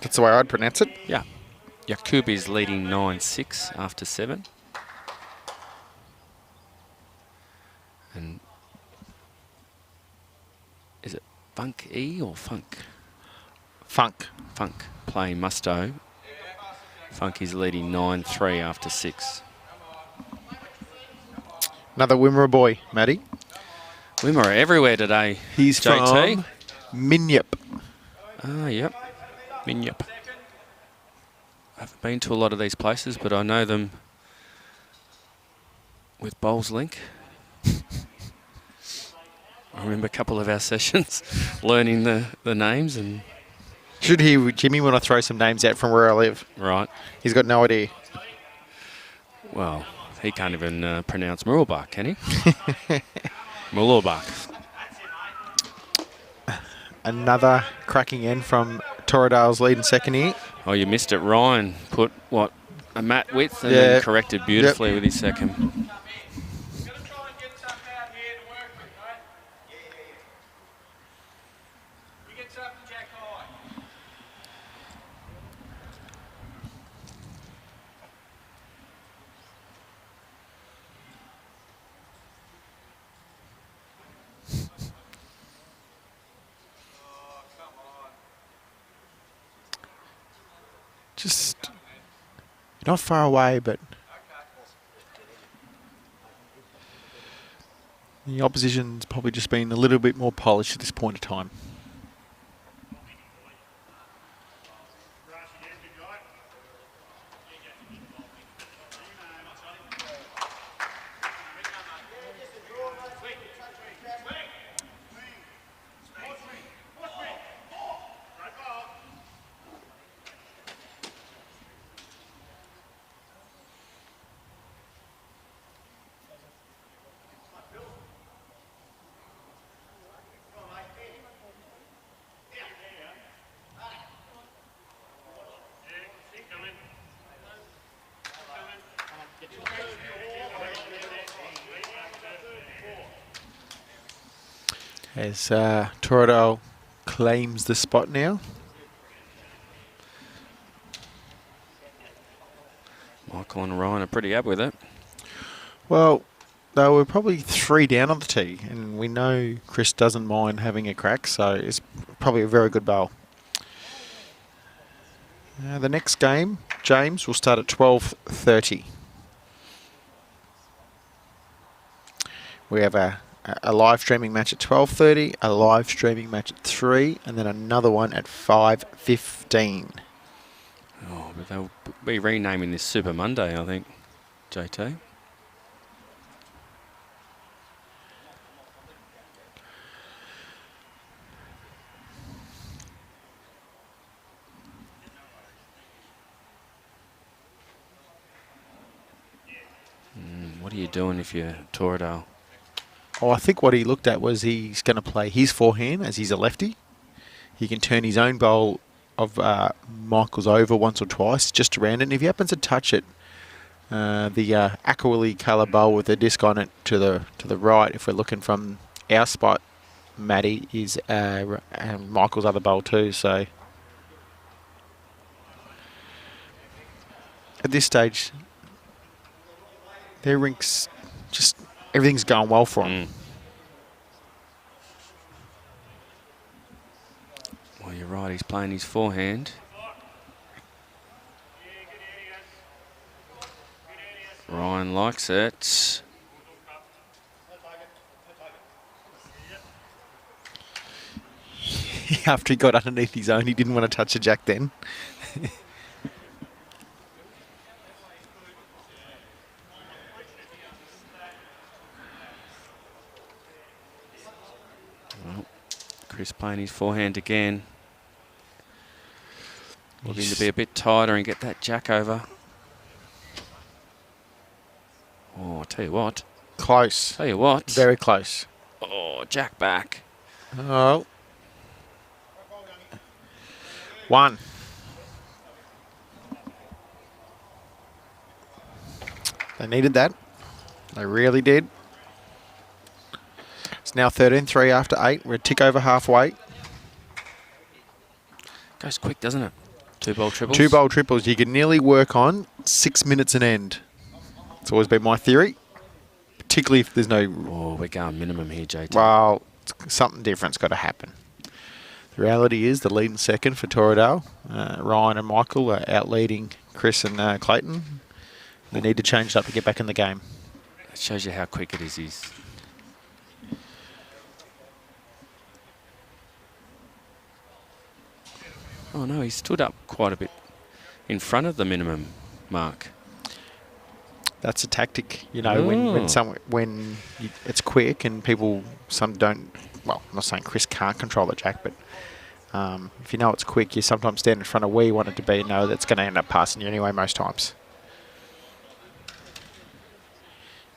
That's the way I'd pronounce it. Yeah. Yakub is leading 9-6 after 7. And is it Funk E or Funk? Funk. Funk playing Musto. Funk is leading 9-3 after 6. Another Wimmera boy, Matty. Wimmera everywhere today. He's JT. from Minyip. Ah, yep. Minyip. I haven't been to a lot of these places, but I know them with Bowls Link. I remember a couple of our sessions learning the names. And Should Jimmy want to throw some names out from where I live? right. He's got no idea. Well, he can't even pronounce Morwell, can he? Morwell. Another cracking end from Torridale's lead in second here. Oh, you missed it. Ryan put, a mat width and Yeah. then corrected beautifully with his second. Just not far away, but the opposition's probably just been a little bit more polished at this point of time. As Torridale claims the spot now. Michael and Ryan are pretty happy with it. Well, they were probably 3 down on the tee, and we know Chris doesn't mind having a crack, so it's probably a very good bowl. The next game, James, will start at 12:30. We have a live streaming match at 12:30, a live streaming match at 3, and then another one at 5:15. Oh, but they'll be renaming this Super Monday, I think, JT. What are you doing if you're Torridale? Oh, I think what he looked at was he's going to play his forehand as he's a lefty. He can turn his own bowl of Michael's over once or twice just around it. And if he happens to touch it, the aquarelli colour bowl with the disc on it to the right, if we're looking from our spot, Matty, is Michael's other bowl too. So at this stage, their rinks, just everything's going well for them. Well, you're right. He's playing his forehand. Ryan likes it. After he got underneath his own, he didn't want to touch a jack then. Well, Chris playing his forehand again. Looking to be a bit tighter and get that jack over. Oh, I'll tell you what. Close. Tell you what. Very close. Oh, jack back. Oh. 1. They needed that. They really did. It's now 13-3 after 8. We're a tick over halfway. Goes quick, doesn't it? 2 bowl triples. 2 bowl triples. You can nearly work on 6 minutes an end. It's always been my theory. Particularly if there's no... Oh, we're going minimum here, JT. Well, something different's got to happen. The reality is the lead and second for Torridale. Ryan and Michael are out-leading Chris and Clayton. They need to change it up to get back in the game. It shows you how quick it is. Oh, no, he stood up quite a bit in front of the minimum mark. That's a tactic, you know, when it's quick and some don't. Well, I'm not saying Chris can't control the jack, but if you know it's quick, you sometimes stand in front of where you want it to be and know that's going to end up passing you anyway most times.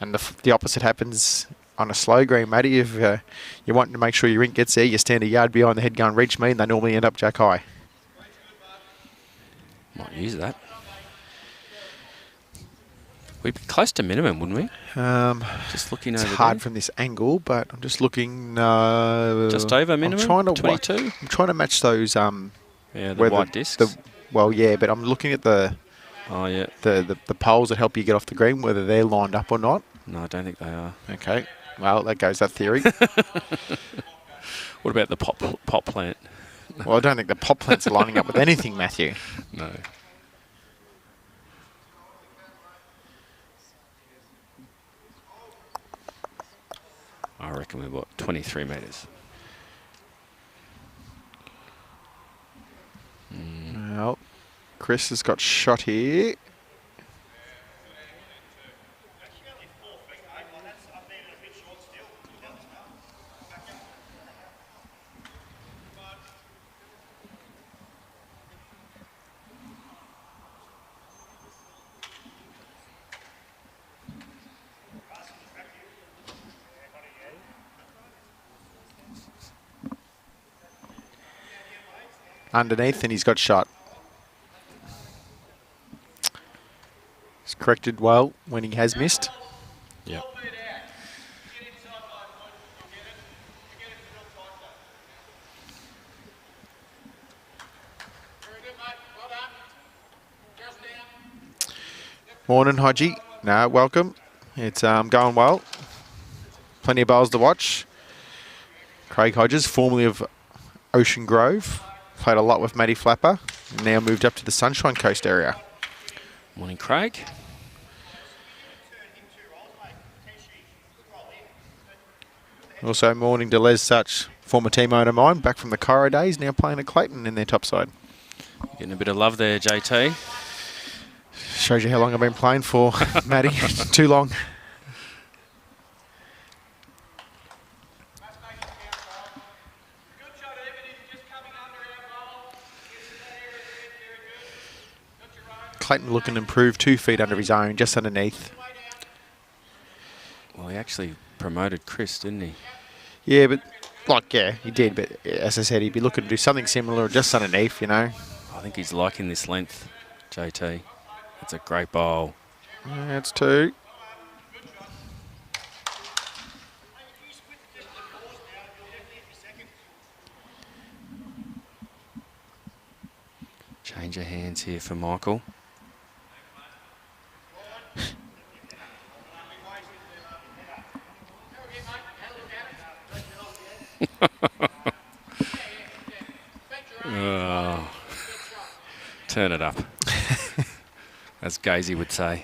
And the opposite happens on a slow green, Matty. If you want to make sure your rink gets there, you stand a yard behind the head going reach me, and they normally end up jack high. Might use that. We'd be close to minimum, wouldn't we? Just looking it's over hard there. from this angle, but I'm just looking. Just over minimum. I'm trying to 22. I'm trying to match those. Yeah, the white discs. Well, yeah, but I'm looking at the poles that help you get off the green, whether they're lined up or not. No, I don't think they are. Okay, well, that goes that theory. What about the pot plant? Well, I don't think the pot plants are lining up with anything, Matthew. No. I reckon we're, 23 metres. Well, Chris has got shot here. Underneath, and he's got shot. He's corrected well when he has missed. Yep. Morning, Hodgie. No, welcome. It's going well. Plenty of bowls to watch. Craig Hodges, formerly of Ocean Grove. Played a lot with Matty Flapper. Now moved up to the Sunshine Coast area. Morning, Craig. Also morning to Les Such, former team owner of mine, back from the Cairo days, now playing at Clayton in their top side. Getting a bit of love there, JT. Shows you how long I've been playing for, Matty. Too long. Clayton looking to improve 2 feet under his own, just underneath. actually promoted Chris, didn't he? Yeah, but he did. But as I said, he'd be looking to do something similar, just underneath, you know. I think he's liking this length, JT. It's a great bowl. That's 2. Change of hands here for Michael. Oh. Turn it up. As Gazy would say.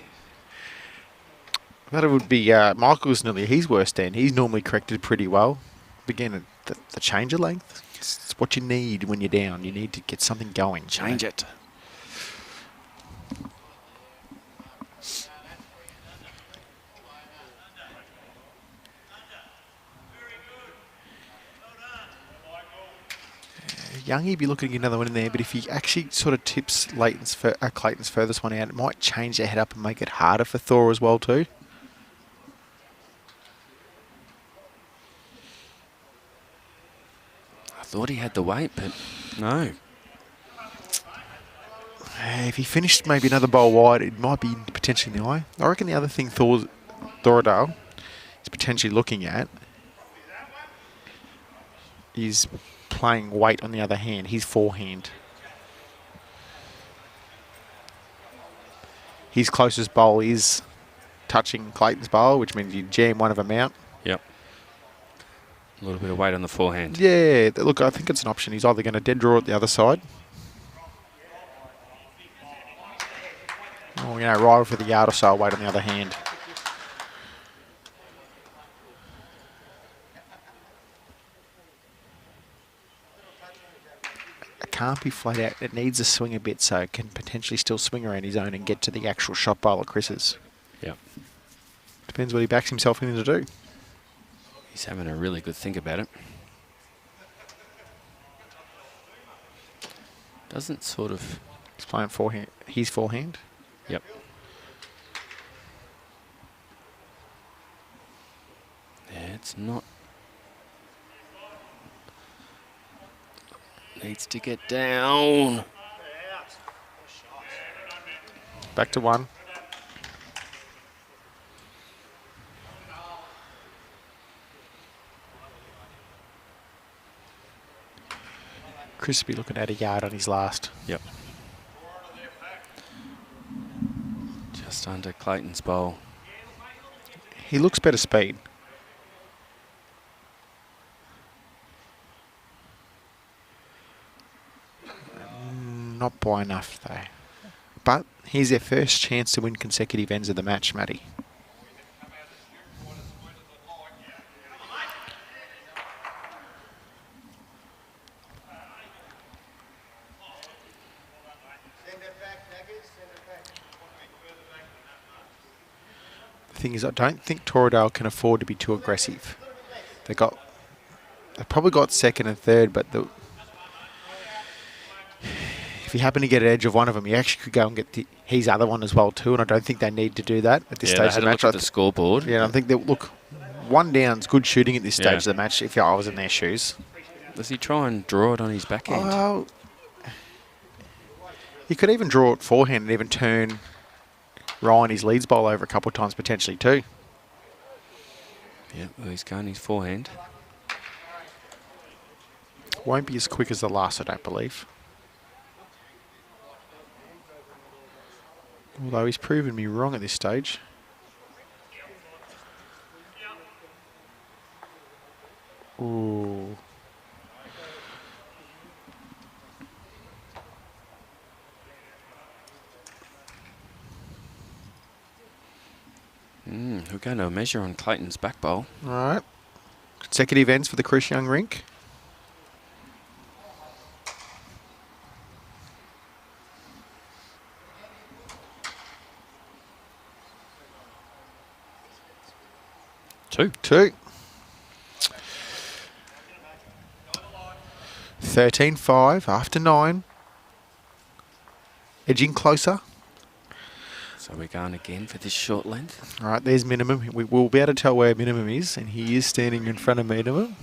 That would be Michael's nearly his worst end. He's normally corrected pretty well. Again, the change of length. It's what you need when you're down. You need to get something going. Change it. Youngie be looking at another one in there, but if he actually sort of tips Clayton's furthest one out, it might change the head up and make it harder for Thor as well too. I thought he had the weight, but no. If he finished maybe another bowl wide, it might be potentially in the eye. I reckon the other thing Thoradale is potentially looking at is playing weight on the other hand, his forehand. His closest bowl is touching Clayton's bowl, which means you jam one of them out. Yep. A little bit of weight on the forehand. Yeah, look, I think it's an option. He's either going to dead draw at the other side, or, you know, ride for the yard or so, weight on the other hand. Can't be flat out. It needs to swing a bit so it can potentially still swing around his own and get to the actual shot bowl of Chris's. Yeah. Depends what he backs himself in to do. He's having a really good think about it. Doesn't sort of... He's playing forehand. His forehand. Yep. Yeah, it's not... Needs to get down. Back to 1. Chris will be looking at a yard on his last. Yep. Just under Clayton's bowl. He looks better speed. Not by enough, though. But here's their first chance to win consecutive ends of the match, Matty. The thing is, I don't think Thoradale can afford to be too aggressive. They probably got second and third, but if you happen to get an edge of one of them, you actually could go and get his other one as well too, and I don't think they need to do that at this stage of the match. Look at the scoreboard. Yeah, I think that, look, 1 down's good shooting at this stage of the match if I was in their shoes. Does he try and draw it on his backhand? Oh, he could even draw it forehand and even turn Ryan his leads bowl over a couple of times potentially too. Yeah, well, he's going his forehand. Won't be as quick as the last, I don't believe. Although he's proven me wrong at this stage. Ooh. We're going to measure on Clayton's back bowl. All right. Consecutive ends for the Chris Young rink. Two. 13-5 after 9. Edging closer. So we're going again for this short length. All right, there's minimum. We will be able to tell where minimum is, and he is standing in front of minimum.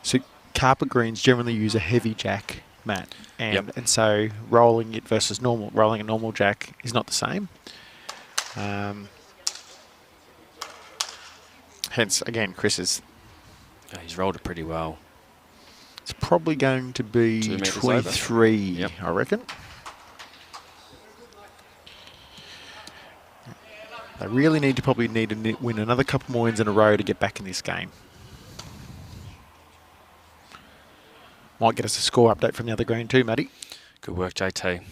So carpet greens generally use a heavy jack, Matt, and so rolling it versus rolling a normal jack is not the same. Hence, again, Chris is. He's rolled it pretty well. It's probably going to be 2 metres 23, over. I reckon. They really need to win another couple more wins in a row to get back in this game. Might get us a score update from the other green too, Matty. Good work, JT.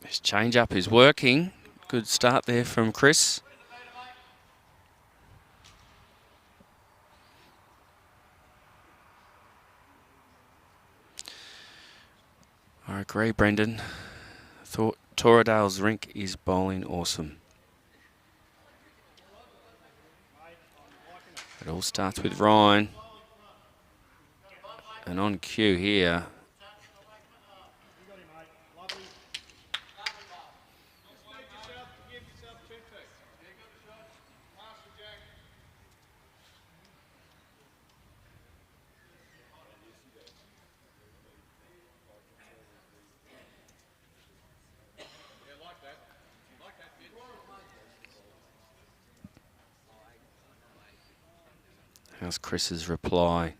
This change up is working. Good start there from Chris. I agree, Brendan. Torridale's rink is bowling awesome. It all starts with Ryan. And on cue here. How's Chris's reply?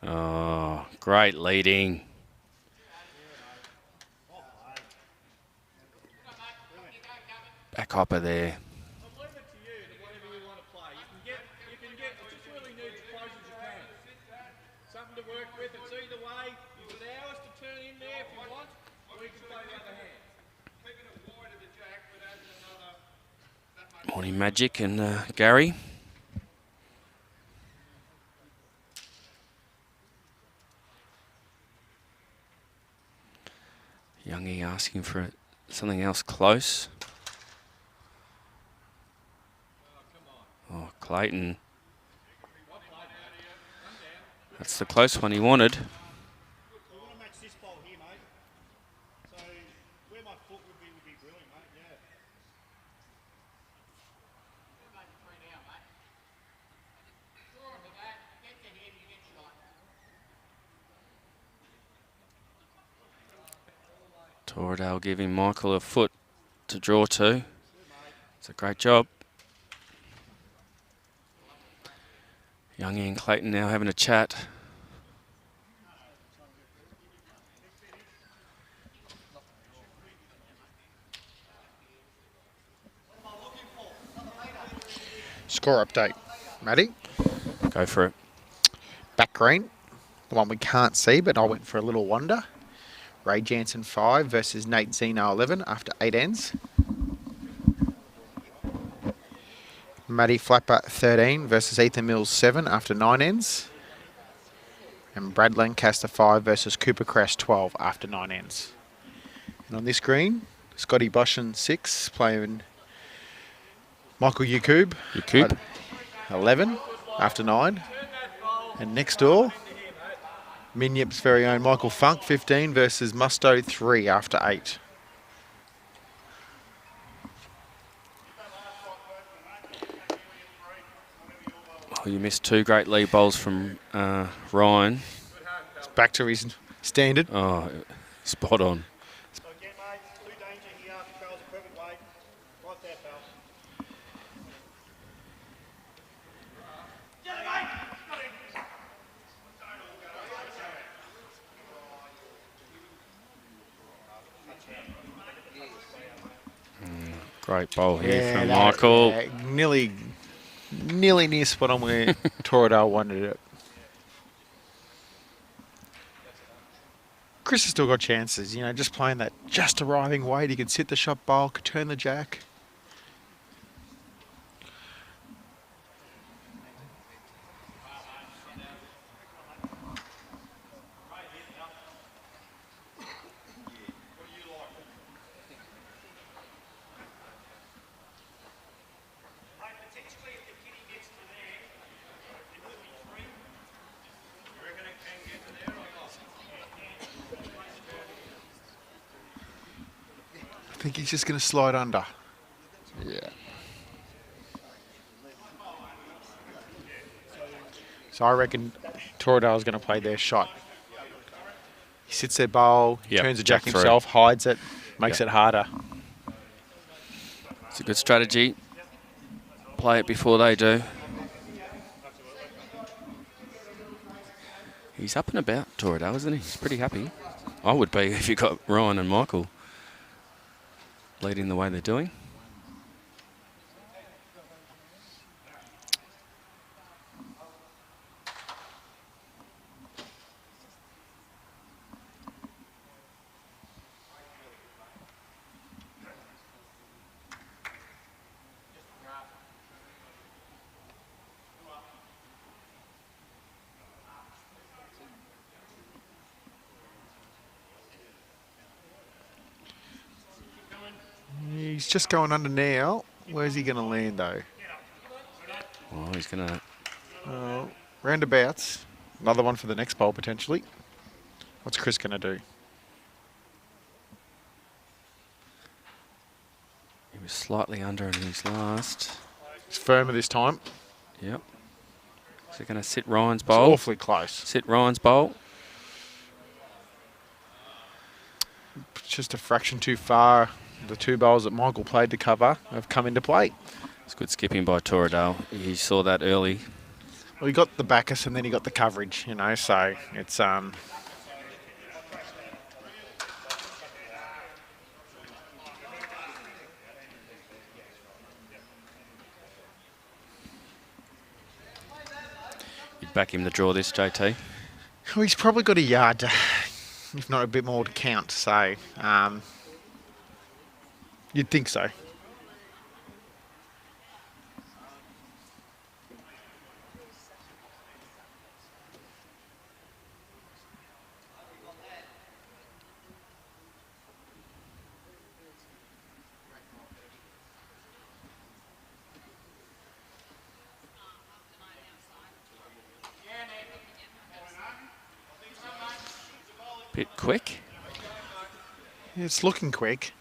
Oh, great leading. Back hopper there. I'll leave it to you, whatever you want to play. You can get, I just really need as close as you can. Something to work with, it's either way. You've got hours to turn in there if you want, or you can play the other hand. Keeping it wide of the jack, but adding another... Morning Magic and Gary. Youngie asking for something else close. Oh, Clayton. That's the close one he wanted. We want to match this ball here, mate. So where my foot would be brilliant, mate. Yeah. Torridale giving Michael a foot to draw to. It's a great job. Youngie and Clayton now having a chat. Score update, Matty. Go for it. Back green, the one we can't see, but I went for a little wonder. Ray Jansen 5 versus Nate Zeno 11 after 8 ends. Matty Flapper 13 versus Ethan Mills 7 after 9 ends. And Brad Lancaster 5 versus Cooper Crest 12 after 9 ends. And on this green, Scotty Bushin 6 playing Michael Yakub 11 after 9. And next door, Minyip's very own Michael Funk 15 versus Musto 3 after 8. Oh, you missed 2 great lead bowls from Ryan. It's back to his standard. Oh, spot on. So again, mate, two danger here. Trails a perfect weight. Right there, pal. Great bowl here from Michael. Nearly nearly near spot on where Torridale wanted it. Chris has still got chances, you know, just playing that just arriving weight. He can sit the shot bowl, could turn the jack. I think he's just going to slide under. Yeah. So I reckon Torridale's going to play their shot. He sits their bowl, Yep, turns the jack jack himself, hides it, makes it harder. It's a good strategy. Play it before they do. He's up and about, Torridale, isn't he? He's pretty happy. I would be if you got Ryan and Michael leading the way they're doing. He's just going under now. Where's he going to land, though? Oh, he's going to... Roundabouts. Another one for the next bowl, potentially. What's Chris going to do? He was slightly under in his last. He's firmer this time. Yep. Is he going to sit Ryan's It's bowl? awfully close. Sit Ryan's bowl. Just a fraction too far. The two bowls that Michael played to cover have come into play. It's good skipping by Torridale. He saw that early. Well, he got the Bacchus and then he got the coverage, you know, so it's... You'd back him to draw this, JT. Well, he's probably got a yard, if not a bit more to count, so... you'd think so. Bit quick. It's looking quick.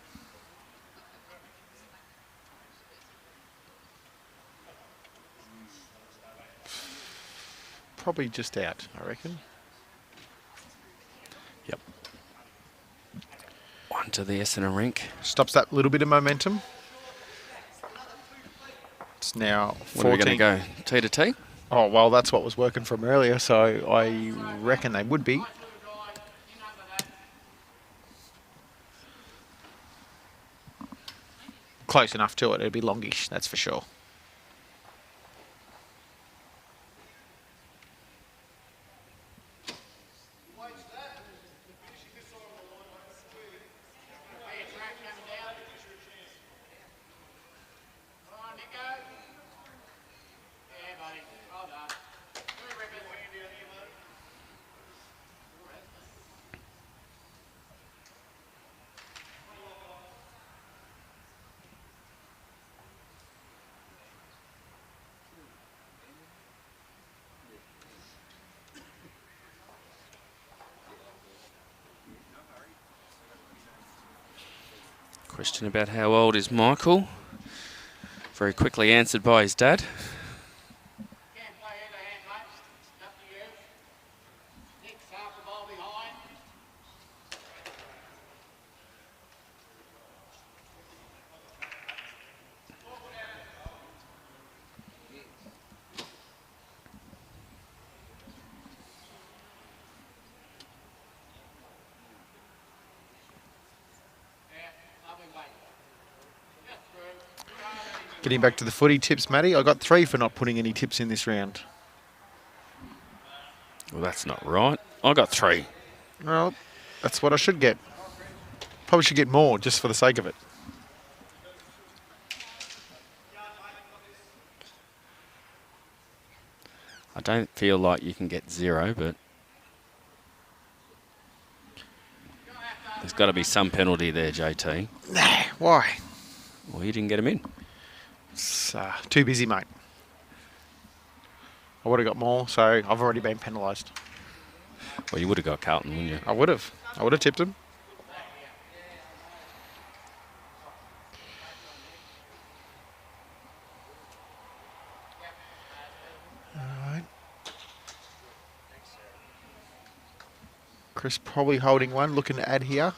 Probably just out, I reckon. Yep. One to the Essendon rink. Stops that little bit of momentum. It's now 14. What are we going to go? T to T? Oh, well, that's what was working from earlier, so I reckon they would be. Close enough to it. It'd be longish, that's for sure. Question about how old is Michael? Very quickly answered by his dad. Getting back to the footy tips, Matty. I got 3 for not putting any tips in this round. Well, that's not right. I got 3. Well, that's what I should get. Probably should get more just for the sake of it. I don't feel like you can get 0, but there's got to be some penalty there, JT. Nah, why? Well, you didn't get him in. It's too busy, mate. I would have got more, so I've already been penalised. Well, you would have got Carlton, wouldn't you? I would have. I would have tipped him. Alright. Chris probably holding one, looking to add here.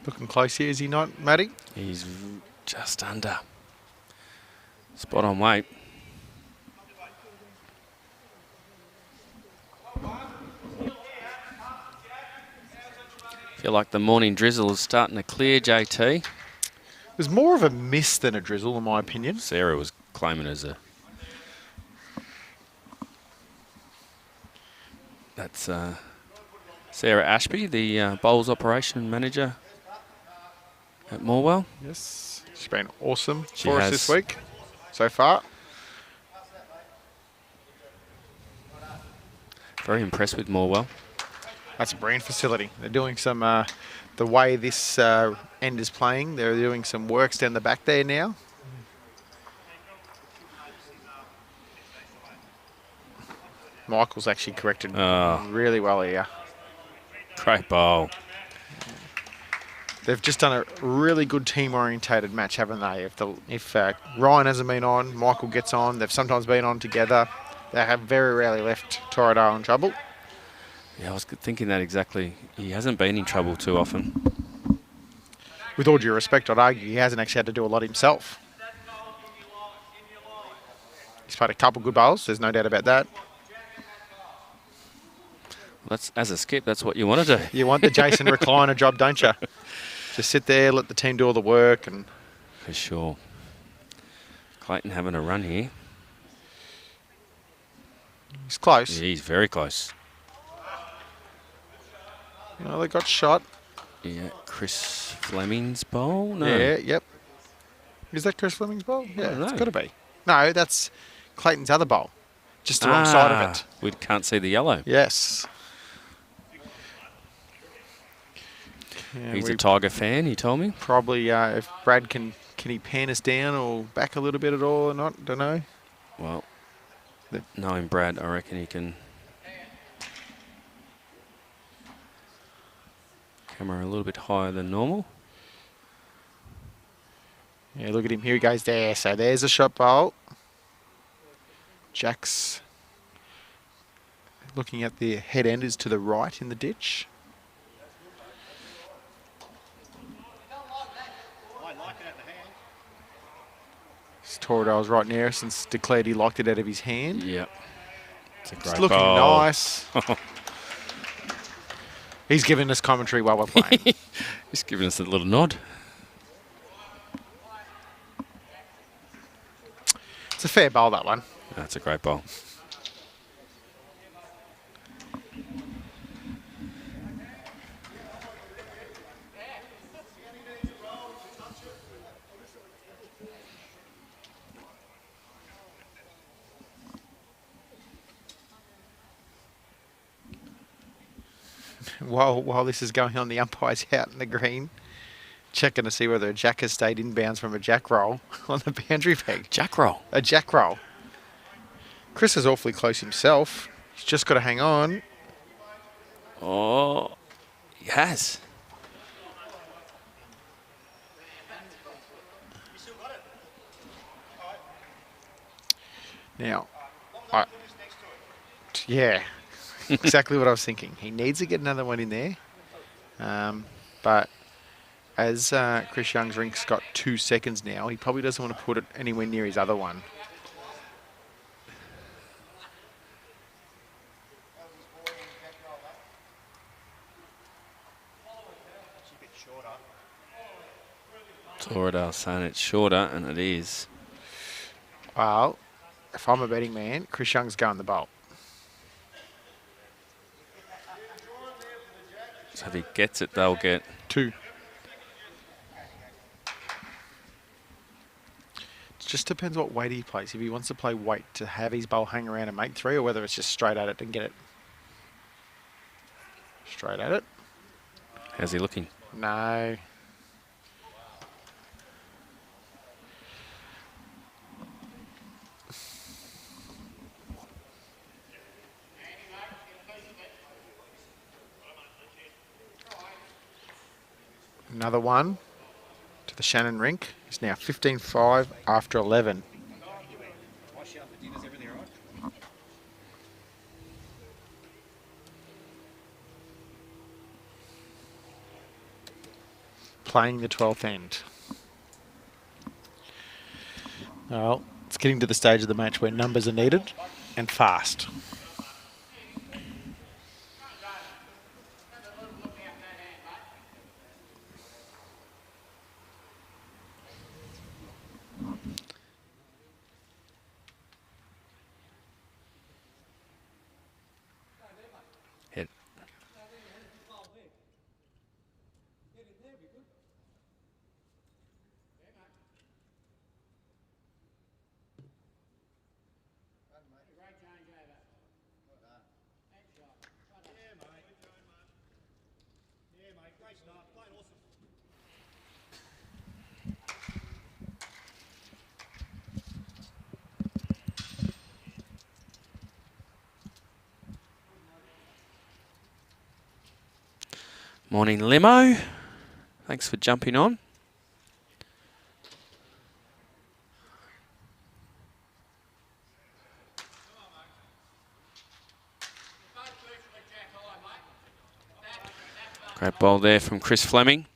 Looking close here, is he not, Matty? He's just under. Spot on weight. Feel like the morning drizzle is starting to clear, JT. It was more of a miss than a drizzle, in my opinion. Sarah was claiming as a... That's Sarah Ashby, the bowls operation manager at Morwell. Yes, she's been awesome She for us has. this week so far. Very impressed with Morwell. That's a brilliant facility. They're doing some, the way this end is playing, they're doing some works down the back there now. Michael's actually corrected really well here. Great bowl. They've just done a really good team-orientated match, haven't they? If Ryan hasn't been on, Michael gets on. They've sometimes been on together. They have very rarely left Torridale in trouble. Yeah, I was thinking that exactly. He hasn't been in trouble too often. With all due respect, I'd argue he hasn't actually had to do a lot himself. He's played a couple good bowls, there's no doubt about that. That's, as a skip, that's what you want to do. You want the Jason recliner job, don't you? Just sit there, let the team do all the work. And For sure. Clayton having a run here. he's close. Yeah, he's very close. Well, they got shot. Yeah, Chris Fleming's bowl? No. Yeah, yep. Is that Chris Fleming's bowl? Yeah, don't it's know. got to be. No, that's Clayton's other bowl. Just the wrong side of it. We can't see the yellow. Yes. Yeah, He's we a Tiger fan, he told me. probably, if Brad can he pan us down or back a little bit at all or not? Don't know. Well, knowing Brad, I reckon he can. Camera a little bit higher than normal. Yeah, look at him. Here he goes there. So there's a shot bowl. Jack's looking at the head end is to the right in the ditch. Torridale's right near us and declared he locked it out of his hand. Yep. It's a great It's looking bowl. nice. He's giving us commentary while we're playing. He's giving us a little nod. It's a fair bowl, that one. That's a great bowl. While this is going on, the umpire's out in the green, checking to see whether a jack has stayed inbounds from a jack roll on the boundary peg. Jack roll. A jack roll. Chris is awfully close himself. He's just got to hang on. Oh, he has. Now, yeah, exactly what I was thinking. He needs to get another one in there. But as Chris Young's rink's got 2 seconds now, he probably doesn't want to put it anywhere near his other one. Toradale saying it's shorter, and it is. Well, if I'm a betting man, Chris Young's going the bolt. So if he gets it, they'll get 2. It just depends what weight he plays. If he wants to play weight to have his bowl hang around and make 3, or whether it's just straight at it and get it. Straight at it. How's he looking? No. Another one to the Shannon rink. It's now 15-5 after 11. Playing the 12th end. Well, it's getting to the stage of the match where numbers are needed and fast. Hit. Morning, Limo. Thanks for jumping on. Great ball there from Chris Fleming.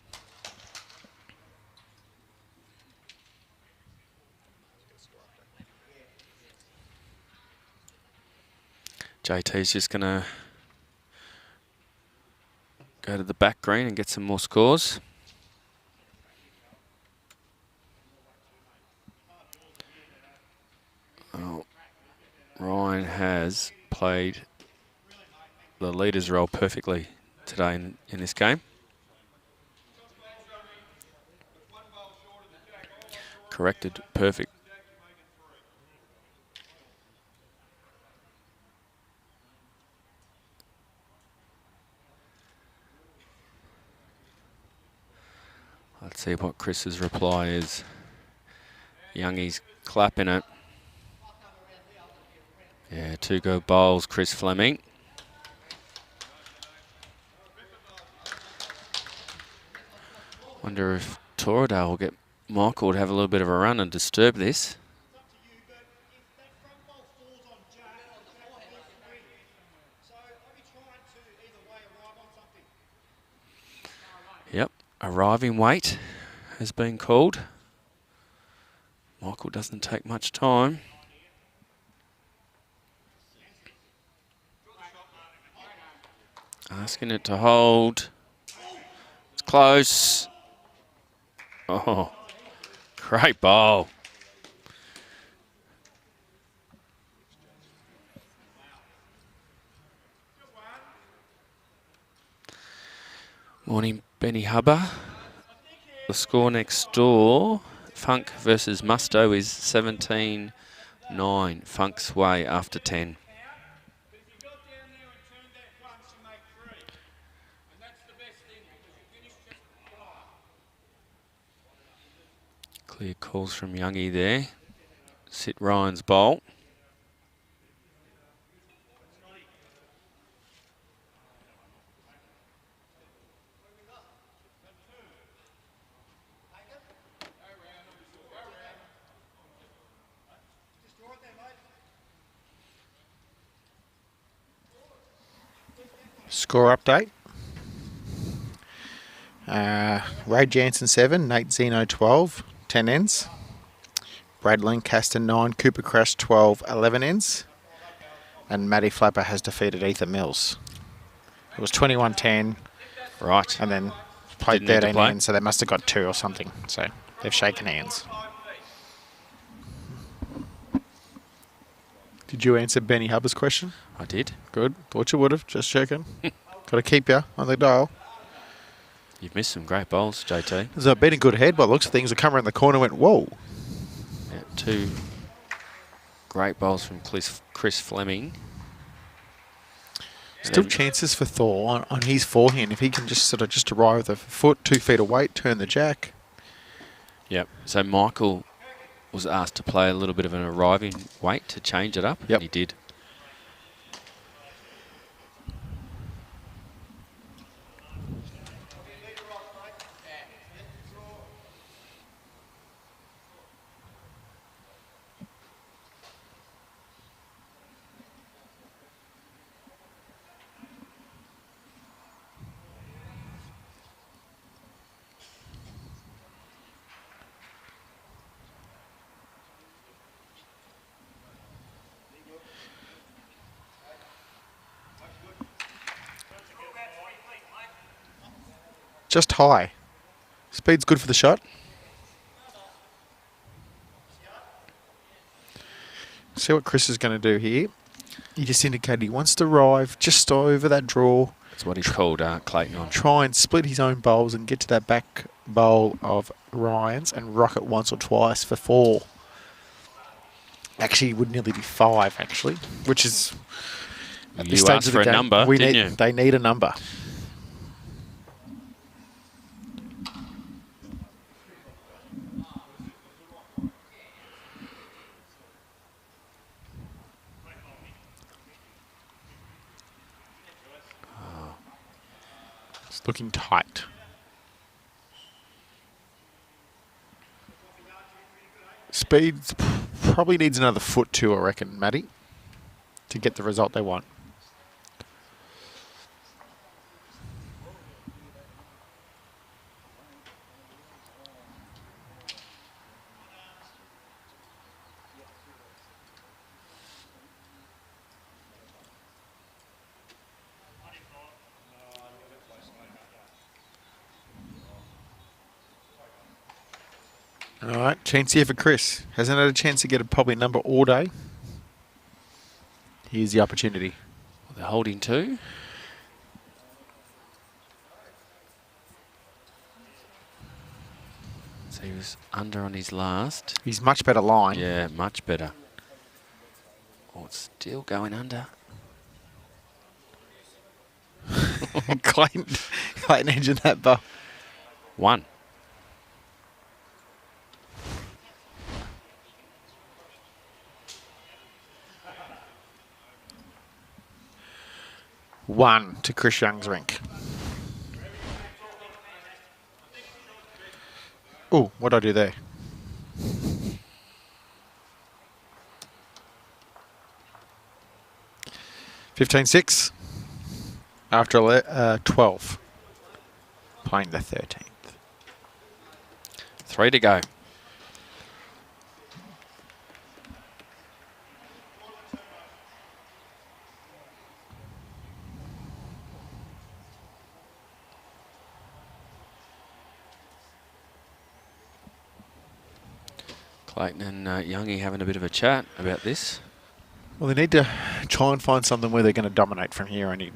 JT's just going to go to the back green and get some more scores. Oh, Ryan has played the leader's role perfectly today in this game. Corrected, perfect. Let's see what Chris's reply is. Youngie's clapping it. Yeah, 2 good bowls, Chris Fleming. Wonder if Toradale will get Michael to have a little bit of a run and disturb this. Yep, arriving weight has been called. Michael doesn't take much time. Asking it to hold. It's close. Oh, great ball. Morning, Benny Hubber. The score next door, Funk versus Musto, is 17-9. Funk's way after 10. Clear calls from Youngie there. Sit Ryan's bowl. Score update. Ray Jansen 7, Nate Zeno 12, 10 ends. Brad Lancaster 9, Cooper Crash 12, 11 ends. And Matty Flapper has defeated Ethan Mills. It was 21-10. Right. And then played Didn't need to 13 play. ends, so they must have got 2 or something. So they've shaken hands. Did you answer Benny Hubbard's question? I did. Good. Thought you would have. Just checking. Got to keep you on the dial. You've missed some great bowls, JT. There's been a good head by the looks of things. I come around the corner and went, whoa. Yeah, 2 great bowls from Chris Fleming. Still chances for Thor on his forehand. If he can just sort of just arrive with a foot, 2 feet of weight, turn the jack. Yep. So Michael was asked to play a little bit of an arriving weight to change it up. Yep. And he did. Just high. Speed's good for the shot. See what Chris is going to do here. He just indicated he wants to arrive just over that draw. That's what he's called Clayton on. Try and split his own bowls and get to that back bowl of Ryan's and rock it once or twice for 4. Actually, it would nearly be 5, actually, which is at this You stage asked of the for a game, number, didn't you? They need a number. It's looking tight. Speed probably needs another foot too, I reckon, Matty, to get the result they want. All right, chance here for Chris. Hasn't had a chance to get a probably number all day. Here's the opportunity. They're holding 2. So he was under on his last. He's much better line. Yeah, much better. Oh, it's still going under. Clayton edging that bar. 1. One to Chris Young's rink. Oh, what did I do there? $15-6 after 12. Playing the 13th. 3 to go. Clayton and Youngie having a bit of a chat about this. Well, they need to try and find something where they're going to dominate from here on in.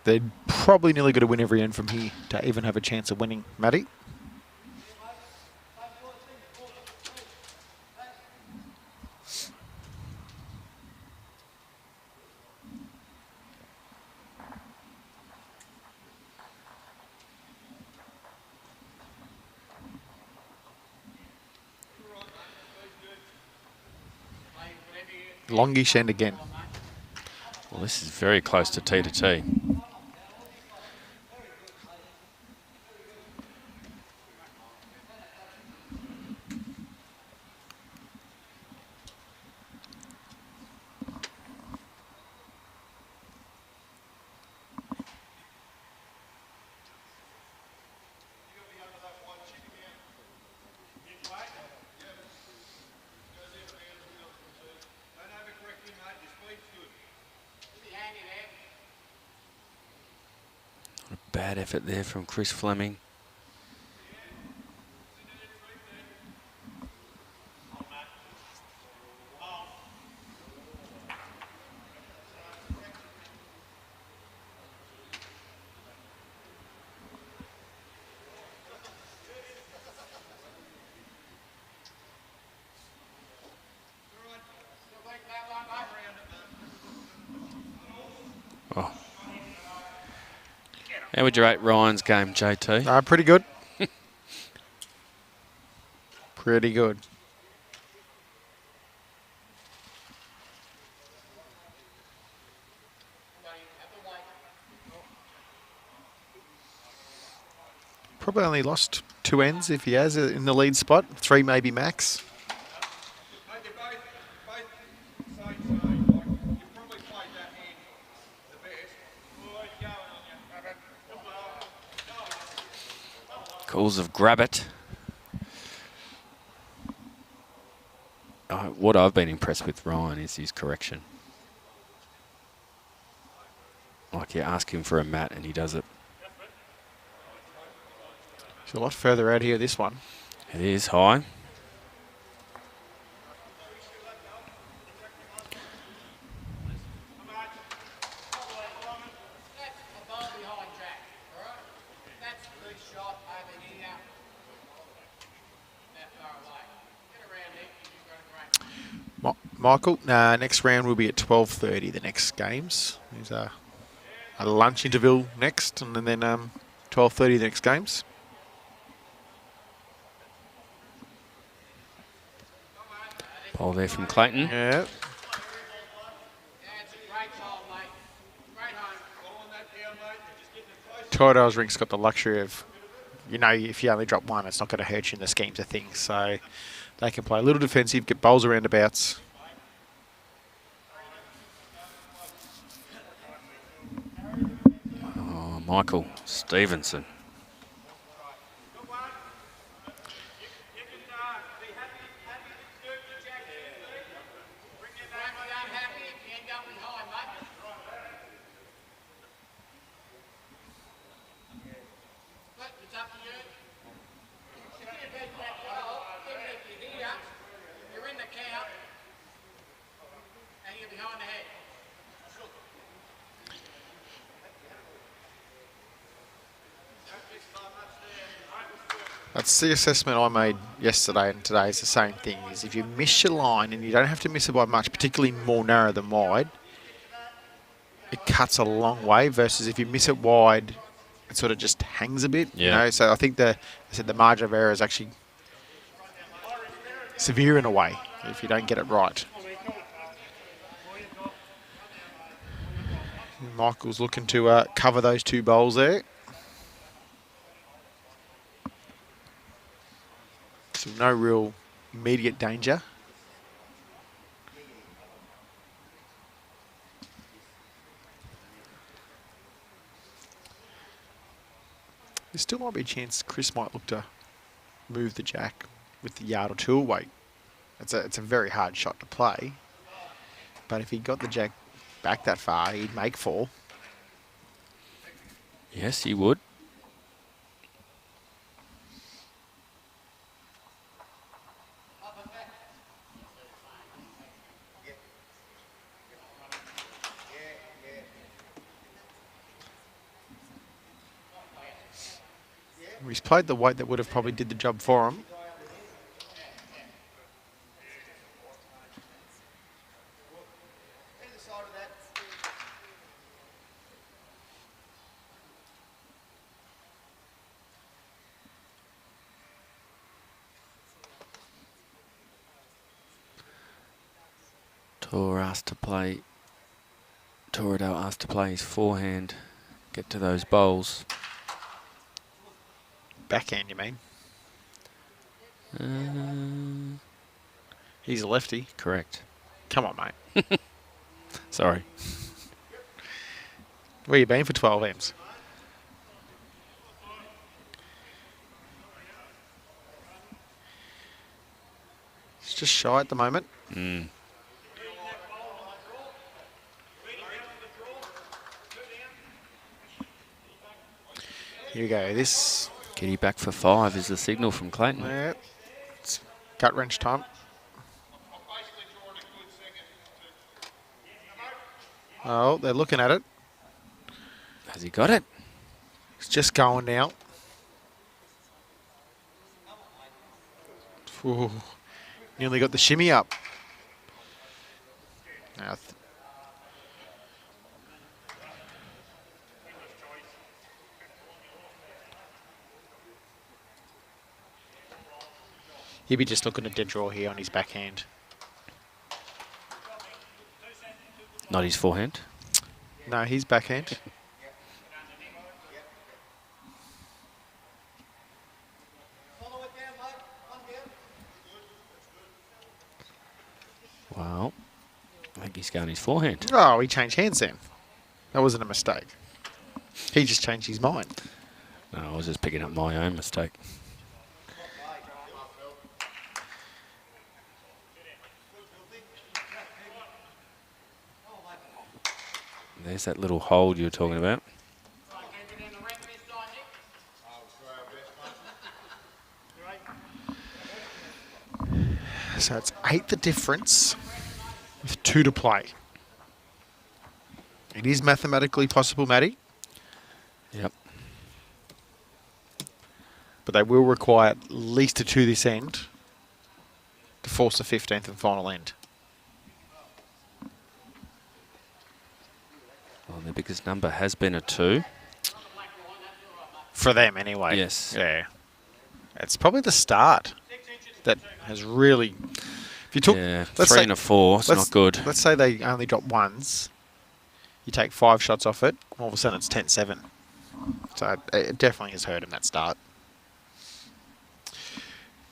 They're probably nearly going to win every end from here to even have a chance of winning, Matty. Longish end again. Well, this is very close to T to T. Bad effort there from Chris Fleming. Oh. How would you rate Ryan's game, JT? Pretty good. Pretty good. Probably only lost 2 ends if he has in the lead spot. 3 maybe max. Calls of grab it. What I've been impressed with Ryan is his correction. Like you ask him for a mat and he does it. It's a lot further out here, this one. It is high. Michael, next round will be at 12:30, the next games. There's a lunch interval next, and then 12:30 the next games. Ball there from Clayton. Yeah. Tydale's Rink's got the luxury of, if you only drop one, it's not going to hurt you in the schemes of things. So they can play a little defensive, get bowls around abouts. Oh, Michael Stevenson. That's the assessment I made yesterday, and today is the same thing. Is if you miss your line, and you don't have to miss it by much, particularly more narrow than wide, it cuts a long way. Versus if you miss it wide, it sort of just hangs a bit. Yeah. So I think the margin of error is actually severe in a way if you don't get it right. Michael's looking to cover those 2 bowls there. So no real immediate danger. There still might be a chance Chris might look to move the jack with the yard or 2 away. It's a very hard shot to play. But if he got the jack back that far, he'd make 4. Yes, he would. He's played the weight that would have probably did the job for him. Thor asked to play. Torridale asked to play his forehand, get to those bowls. Backhand, you mean? He's a lefty. Correct. Come on, mate. Sorry. Where you been for 12 M's? It's just shy at the moment. Mm. Here we go. This, Kitty back for 5 is the signal from Clayton. yeah, it's gut wrench time. Oh, they're looking at it. Has he got it? It's just going now. Ooh, nearly got the shimmy up. Now, he'd be just looking at dead draw here on his backhand. Not his forehand. No, his backhand. Well, I think he's going his forehand. Oh, he changed hands then. That wasn't a mistake. He just changed his mind. No, I was just picking up my own mistake. There's that little hold you were talking about. So it's 8 the difference with 2 to play. It is mathematically possible, Matty, Yep. but they will require at least a 2 this end to force the 15th and final end. Well, the biggest number has been a 2. For them, anyway. Yes. Yeah. It's probably the start that has really... If you took... Yeah, let's 3 say- and a 4. It's not good. Let's say they only drop ones. You take 5 shots off it, all of a sudden it's 10-7. So it definitely has hurt him, that start.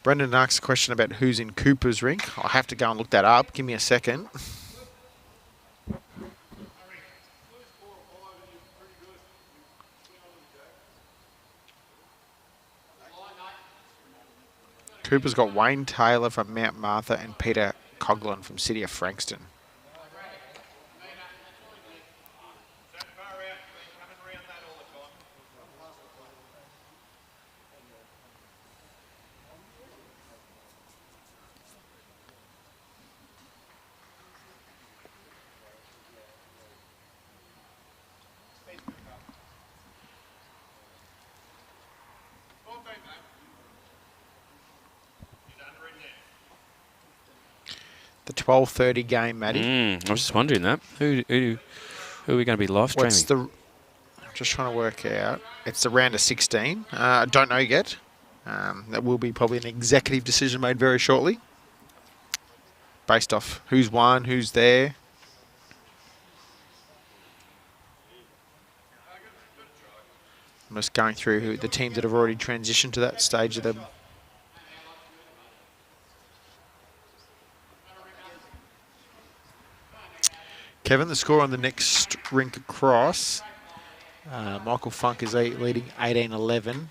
Brendan asks a question about who's in Cooper's rink. I'll have to go and look that up. Give me a second. Cooper's got Wayne Taylor from Mount Martha and Peter Coughlin from City of Frankston. The 12:30 game, Matty. I was just wondering that. Who are we going to be live streaming? What's the? I'm just trying to work out. It's the round of 16. I don't know yet. That will be probably an executive decision made very shortly, based off who's won, who's there. I'm just going through the teams that have already transitioned to that stage of them. Kevin, the score on the next rink across, Michael Funk is leading 18-11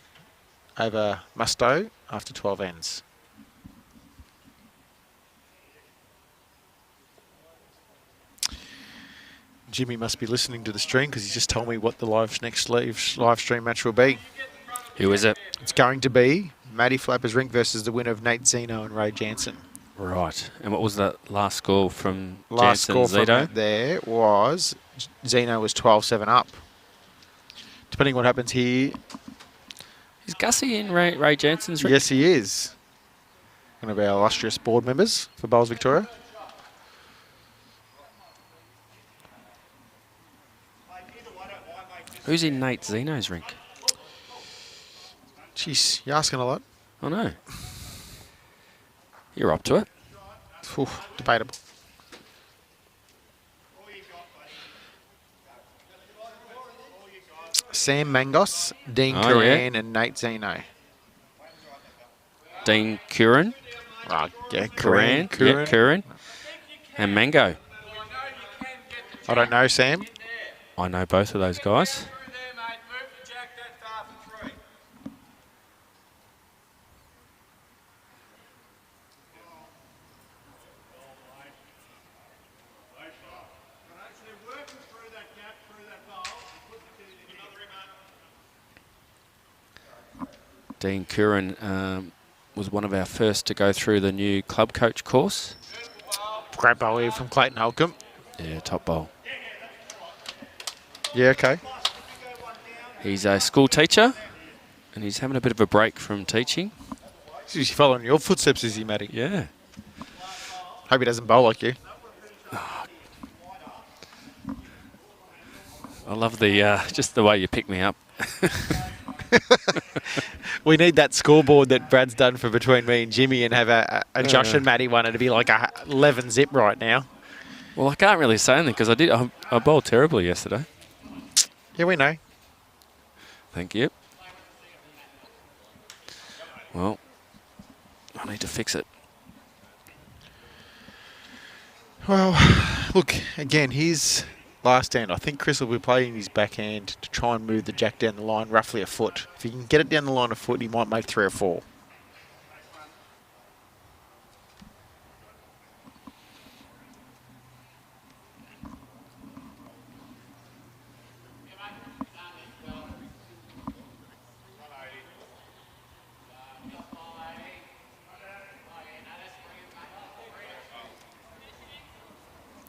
over Musto after 12 ends. Jimmy must be listening to the stream because he just told me what the next live stream match will be. Who is it? It's going to be Matty Flapper's rink versus the winner of Nate Zeno and Ray Jansen. Right. And what was that last score from Last Jansen score Zito? from it there was Zeno was 12-7 up. Depending what happens here. Is Gussie in Ray Jansen's ring? Yes, he is. One of our illustrious board members for Bowls Victoria. Who's in Nate Zeno's rink? Jeez, you're asking a lot. I know. You're up to it. Ooh, debatable. Sam Mangos, Dean Oh, Curran, and Nate Zeno. Dean Curran. Yeah, Curran. Yeah, Curran. And Mango. I don't know, Sam. I know both of those guys. Dean Curran was one of our first to go through the new club coach course. Great bowl here from Clayton Holcombe. Yeah, top bowl. Yeah, okay. He's a school teacher, and he's having a bit of a break from teaching. He's following your footsteps, is he, Matty? Yeah. Hope he doesn't bowl like you. I love the just the way you pick me up. We need that scoreboard that Brad's done for between me and Jimmy and have a Josh and Matty one. It'd be like a 11 zip right now. Well, I can't really say anything because I bowled terribly yesterday. Yeah, we know. Thank you. Well, I need to fix it. Well, look, again, here's last hand. I think Chris will be playing his backhand to try and move the jack down the line roughly a foot. If he can get it down the line a foot, he might make 3 or 4.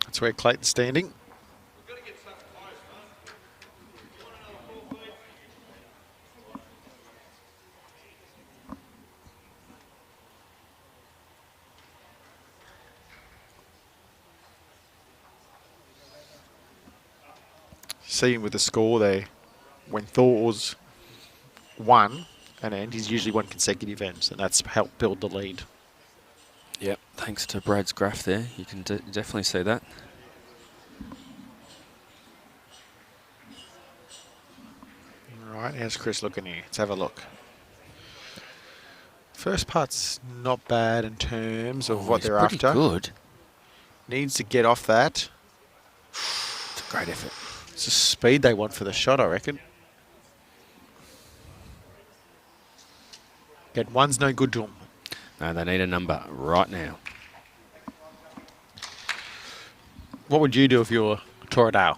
That's where Clayton's standing. Seeing with the score there, when Thor's won an end, he's usually won consecutive ends, and that's helped build the lead. Yep, thanks to Brad's graph there. You can definitely see that. Right, how's Chris looking here? Let's have a look. First part's not bad in terms of what they're pretty after. Good. Needs to get off that. It's a great effort. It's the speed they want for the shot, I reckon. Get one's no good to them. No, they need a number right now. What would you do if you were Torradale?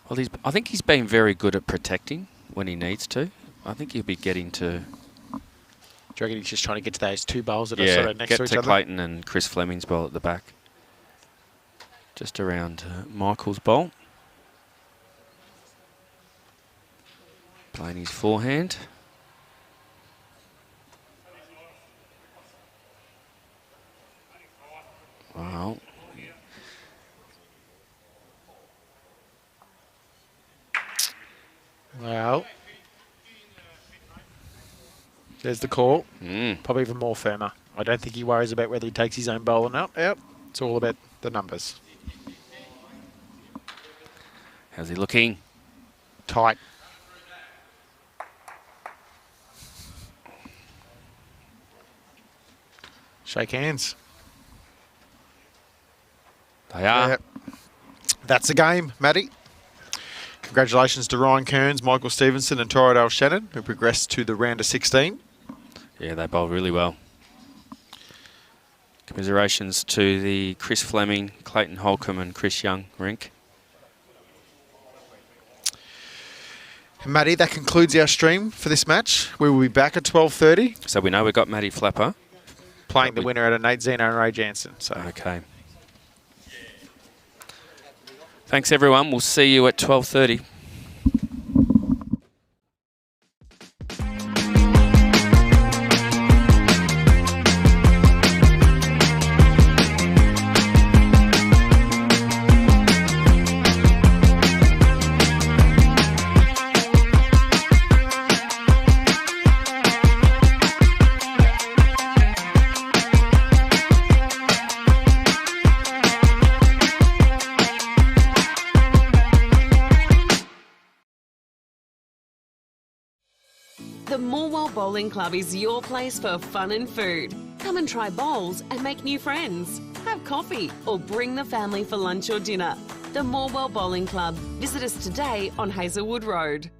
Well, I think he's been very good at protecting when he needs to. I think he'll be getting to... Do you reckon he's just trying to get to those 2 bowls that are sort of next get to each to other? Clayton and Chris Fleming's bowl at the back. Just around Michael's bowl. Playing his forehand. Wow. Well, there's the call. Mm. Probably even more firmer. I don't think he worries about whether he takes his own bowl or not. Yep, it's all about the numbers. How's he looking? Tight. Shake hands. They are. Yep. That's the game, Matty. Congratulations to Ryan Kearns, Michael Stevenson and Torradale Shannon, who progressed to the round of 16. Yeah, they bowled really well. Commiserations to the Chris Fleming, Clayton Holcombe and Chris Young rink. Matty, that concludes our stream for this match. We will be back at 12:30. So we know we've got Matty Flapper. Playing the winner out of Nate Zeno and Ray Jansen. So. Okay. Thanks, everyone. We'll see you at 12:30. The Morwell Bowling Club is your place for fun and food. Come and try bowls and make new friends. Have coffee or bring the family for lunch or dinner. The Morwell Bowling Club. Visit us today on Hazelwood Road.